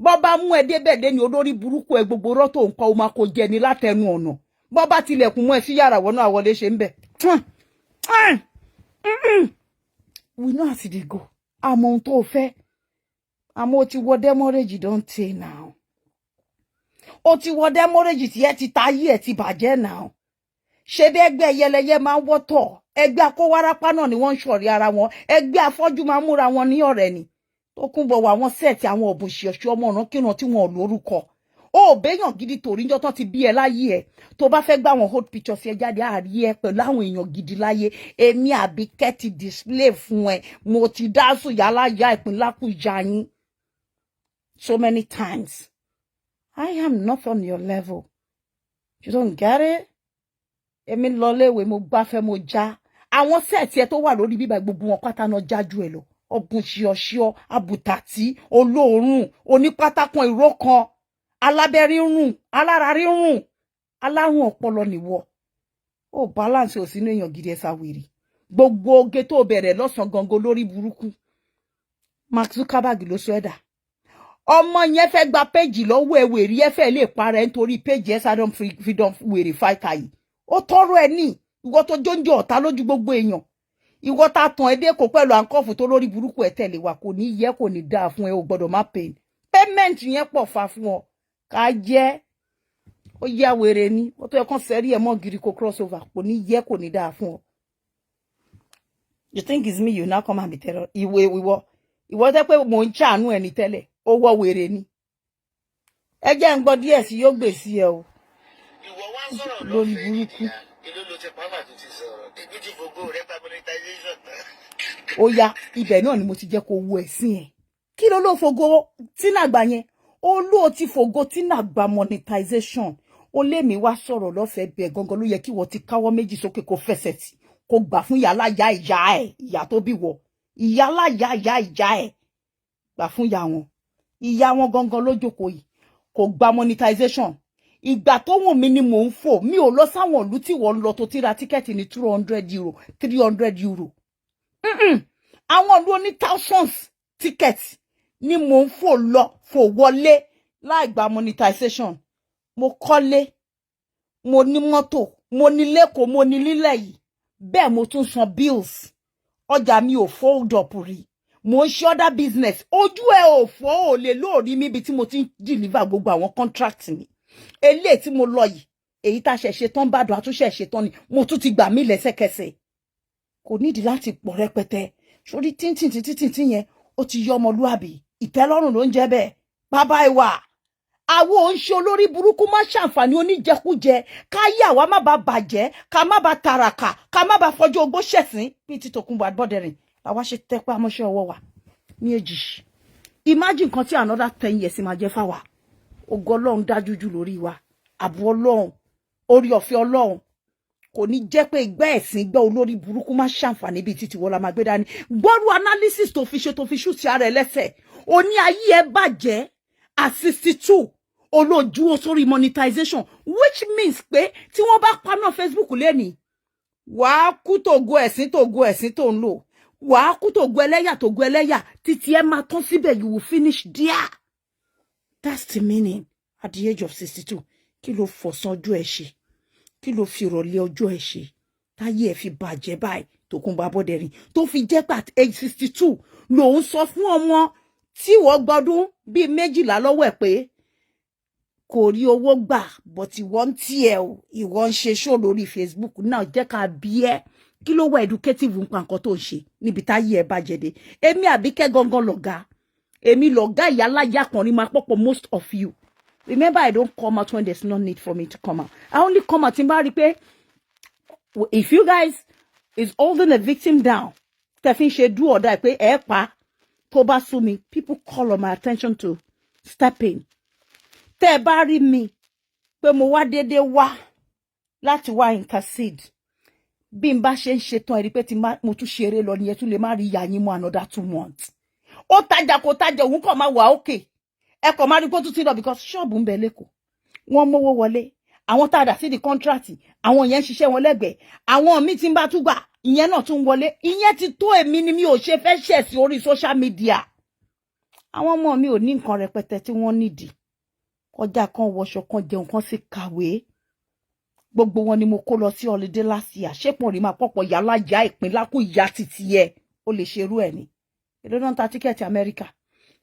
bọ́ bá mú ẹ débẹ̀ dé ni olórí burúkú ẹ gbogbo rọ́ tó ń kọ́ ó máa kó jẹ ní látẹnu ọ̀nà bọ́ bá tilẹ̀kùn mú ẹ sí yàrá wọnú àwọlé ṣe ń bẹ̀. We know as they go àmọ́ ohun tó fẹ́ àmọ́ ó ti wọ demorage don tey now ó ti wọ demorage tí ẹ ti ta ayé ẹ ti bàjẹ́ now ṣe bí ẹgbẹ́ yẹlẹyẹ máa ń wọ́tọ̀ ẹgbẹ́ akówárápá náà ni wọ́n ń ṣọ̀rí ara wọn ẹgbẹ́ afọ́jú máa ń múra wọn ní ọ̀rẹ́ ni tó kún bọ̀ wà wọ́n sẹ́ẹ̀tì àwọn òbùṣẹ̀ṣẹ̀ ọmọ ọ̀nà kíran tí wọn ò lórúkọ ó béèyàn gidi torí níjọ́ tán ti bí ẹ láyé ẹ tó bá fẹ́ gbá wọn hold pictures ẹ jáde àárí ẹ pẹ̀lú àwọn èèyàn gidi láyé èmi Àbíkẹ́ ti display fún ẹ mo ti dá sùn yálà ya ìpínlákù ìjà yín so many times I am not on your level you don't get it èmi lọ léwe mo gbáfẹ́ mo já àwọn sẹ́ẹ̀tì ẹ tó wà lórí bíbá gbogbo wọn pátá náà jájú ẹ lọ ọ̀bùn ṣíọṣíọ àbùtàtì olóòórùn onípátákan ìró kan alábẹ́ rírùn alára rírùn alárùn ọpọlọ nìwọ ó balance ò sínú èèyàn gidi ẹsà wèrè gbogbo oge tó bẹ̀rẹ̀ lọ́sàn gangan lórí burúkú Mark Zuckerberg ló sọ ẹ̀dà ọmọ yẹn fẹ́ gba péjì lọ́wọ́ ẹ wèrè ẹ fẹ́ lè para ẹ nítorí péjì ẹ sádọ́m freedom wèrè fáìtà yìí ó tọrọ ẹ ní ìwọ tó jóúnjẹ ọ̀tá lójú gbogbo èèyàn ìwọ tá tàn ẹ dé kó pẹ̀lú àǹkọ́fù tó lórí burúkú ẹ tẹ̀lé wa kò ní yẹ kò ní dáa fún ẹ ò gbọ́dọ̀ má payment yẹn pọ̀ fa fún ọ ká jẹ́ ó yá wèrè ni ó tó yẹ kán sẹ́rí ẹ̀ mọ́ gírí kó crossover kò ní yẹ kò ní dáa fún ọ. You think it's me you now come and be terror ìwọ tẹ́ pé mò ń ṣàánú ẹni tẹ́lẹ̀ ó wọ́ wèrè ni ẹ jẹ́ ń gbọ́ díẹ̀ sí yóò gbè sí ẹ o lórí burúkú. Ìlú ló ti pàmò àti ti sọ̀rọ̀ ibi tí gbogbo rẹ̀ gba monetization tán. ó yá ibẹ̀ náà ni mo ti jẹ́ kó wo ẹ̀sìn ẹ̀ kí ló fògo Tina gbà yẹn ó ló ti fògo Tina gbà monetization ó lé mi wá sọ̀rọ̀ lọ́fẹ̀ẹ́ bẹ́ẹ̀ gangan ló yẹ kí wọ́n ti káwọ́ méjì sókè kó fẹsẹ̀ tì kó gbà fún yàrá ìyá ẹ̀ ìyá tó bí wọ ìyá ẹ̀ gbà fún ìyá wọn gangan ló jókòó yìí kò gba monetization ìgbà tó wùn mí ni mò ń fò mi ò lọ sáwọn ìlú tí wọ́n lọ tó ti ra tíkẹ́ẹ̀tì ní €200 €300 àwọn ìlú oní thousands tickets ni mò ń fò wọlé láì gba monetization mo kọ́lé mo ní mọ́tò mo ní lẹ́kọ̀ọ́ mo ní lílẹ̀ yìí bẹ́ẹ̀ mo tún san bills ọjà mi ò fold up rí mo ń ṣe other business ojú ẹ ò fọ́ ò lè lóòrí mi bí tí mo ti ń deliver gbogbo àwọn contract mi eléyìí tí mo lọ yìí èyí tá ṣẹ̀ṣẹ̀ tán bàdàn àtúnṣe ṣetán ni mo tún ti gbà mí lẹ́sẹ̀kẹsẹ̀ kò nídìí láti pọ̀ rẹpẹtẹ sórí tíntìn yẹn ó ti yọ ọmọlúàbí ìtẹ́lọ́rùn ló ń jẹ́ bẹ́ẹ̀ bàbá ìwà àwọn ò ń ṣe olórí burúkú má ṣàǹfààní oníjẹkújẹ káyé àwa má bàa bàjẹ́ ká má bàa tàràkà ká má bàa fọjọ́ ogbó ṣẹ̀sín bíi ti Tòkunbọ̀ Adébọ́dẹrìn làwa ṣe tẹpẹ́ amọ́ṣẹ́ ọwọ́ wa ní èjì imagine kan tí another 10 years máa jẹ́ fáwa ògo Ọlọ́run dájú jù lórí wa ààbò Ọlọ́run orí ọ̀fẹ́ Ọlọ́run kò ní jẹ́ pé ìgbẹ́ ẹ̀sìn gbẹ́ olórí burúkú má ṣàǹfààní bíi títí wọ́n la máa gbé dání gbọ́rú analysis tó fi ṣú ti ara ẹ̀ lẹ́sẹ̀ òní ayé ẹ bàjẹ́ at 62 olójú sórí monetization which means pé tí wọ́n bá paná Facebook lẹ́nìí wàá kú tògo ẹ̀sìn tó ń lò wàá kú tògo ẹlẹ́yà títí ẹ máa tán síbẹ̀ you will finish there that's the meaning at the age of 62 kí ló fọ̀sán ọjọ́ ẹ̀ ṣe kí ló fi ìrọ̀lẹ́ ọjọ́ ẹ̀ ṣe táyé ẹ̀ fi bàjẹ́ báyìí Tòkunbọ̀ Adébọ́dẹrìn tó fi jẹ́ pé at age 62 lòun sọ fún ọmọ tí wọ́n gbọ́dún bíi 12 lọ́wọ́ ẹ̀ pé kò rí owó gbà but ìwọ ń tiẹ̀ o ìwọ ń ṣe show lórí Facebook náà jẹ́ ká bí ẹ́ kí ló wà educative nǹkan kan tó ń ṣe níbi táyé ẹ̀ bàjẹ́ dé èmi Àbíkẹ́ gangan lọ̀gá èmi lọ̀gá ìyáláyà kan ní máa pọ̀pọ̀ most of you remember I don't come out when there's no need for me to come out I only come out in bá rí pé if you guys is holding a victim down tẹ̀fín ṣe do or die pé ẹ̀ pa tó bá sú mi people call on my attention to step in tẹ́ bá rí mi pé mo wá dédé wá láti wá intercede bí n bá ṣe ń ṣe tán ẹ rí pé tí mo tún ṣeré lọ nìyẹn tún lè má rí ìyá yín mọ́ another 2 months ó tajà kò tajà òun kàn máa wà okay ẹ kàn máa rí pé ó tún ti lọ because ṣọ́ọ̀bù ń bẹ lẹ́kọ̀ọ́ wọ́n mówó wọlé àwọn tá a dà sí di contract àwọn yẹn ń ṣiṣẹ́ wọn lẹ́gbẹ̀ẹ́ àwọn míì tí ń bá tún gbà ìyẹn náà tún wọlé ìyẹn ti tó èmi ni mi ò ṣe fẹ́ ṣẹ̀ sí orí social media àwọn ọmọ mi ò ní nǹkan rẹpẹtẹ tí wọ́n nídìí kọjá kan wọṣọ kan jẹun kan sì kàwé gbogbo wọn ni mo kó lọ sí holiday last year ṣépọn rí máa pọ̀pọ̀ yálà ya ìpín lákò ìyá títí ẹ ó lè ṣerú ẹ ní èló náà ta tíkẹ́ẹ̀tì Amẹ́ríkà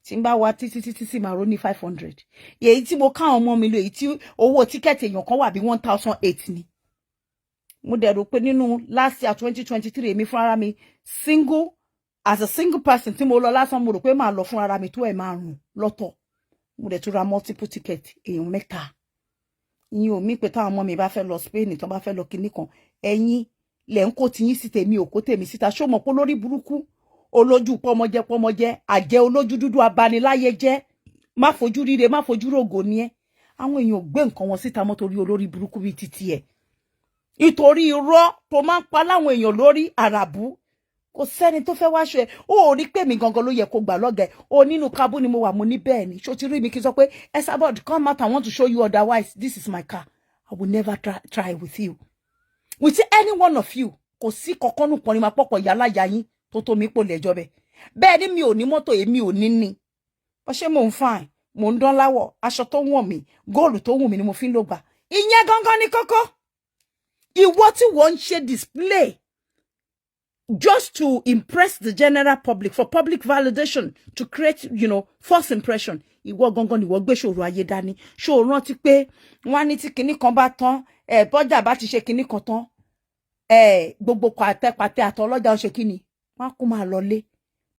tí ń bá wa títí sí máa ró ní 500 èyí tí mo káwọn ọmọ mi lò èyí tí owó tíkẹ́ẹ̀tì èèyàn kan wà bí 1008 ni mo dẹ̀ rò pé nínú last year 2023 èmi fún ara mi as a single person tí mo lọ lásán mo rò pé máa lọ fún ara mi tó ẹ̀ márùn lọ́tọ̀ mo dẹ̀ tún ra multiple ticket èèyàn 3 ìyẹn ò mí pé táwọn ọmọ mi bá fẹ́ lọ Spain tó bá fẹ́ lọ kinní kan ẹ̀yin lẹ̀ ń kó tiyín sí tèmi ò kó tèmi síta ṣó mọ̀ pé lórí burúkú olójú pọ́mọjẹ́ àjẹ́ olójú dúdú abaniláyé jẹ́ má fojú ríre má fojú rògò ni ẹ́ àwọn èèyàn ò gbé nǹkan wọn síta mọ́ torí olórí burúkú bíi títí ẹ̀ ìtorí irọ́ tó máa ń pa láwọn èèyàn lórí àràbù kò sẹ́ni tó fẹ́ wáṣọ ẹ̀ ó rí pé mi gangan ló yẹ kó gbà lọ́gàá ẹ̀ ó nínú kábú ni mo wà mo ní bẹ́ẹ̀ ni ṣó ti rí mi kí n sọ pé Esabod come out I want to show you otherwise this is my car I will never try with you with any one of you kò sí kankan nù pọnrin máa pọ̀pọ̀ yálà yá yín tó mi pò lẹ́jọ́ bẹ́ẹ̀ ni mi ò ní mọ́tò èmi ò ní ní bó ṣe mò ń fine mò ń dán láwọ̀ aṣọ tó wọ̀n mi góòlù tó wù mí ni mo fi ń lò gbà ìyẹn gangan ni kókó ìwọ tí wọ́n ń ṣe display just to impress the general public for public validation to create false impression ìwọ gangan ni wọ́n gbé ṣòro ayé dání ṣó rántí pé wọ́n ní tí kinní kan bá tán bọ́jà bá ti ṣe kinní kan tán gbogbo pàtẹ àtọlọ́jà ń ṣe kinní wọ́n kó máa lọlé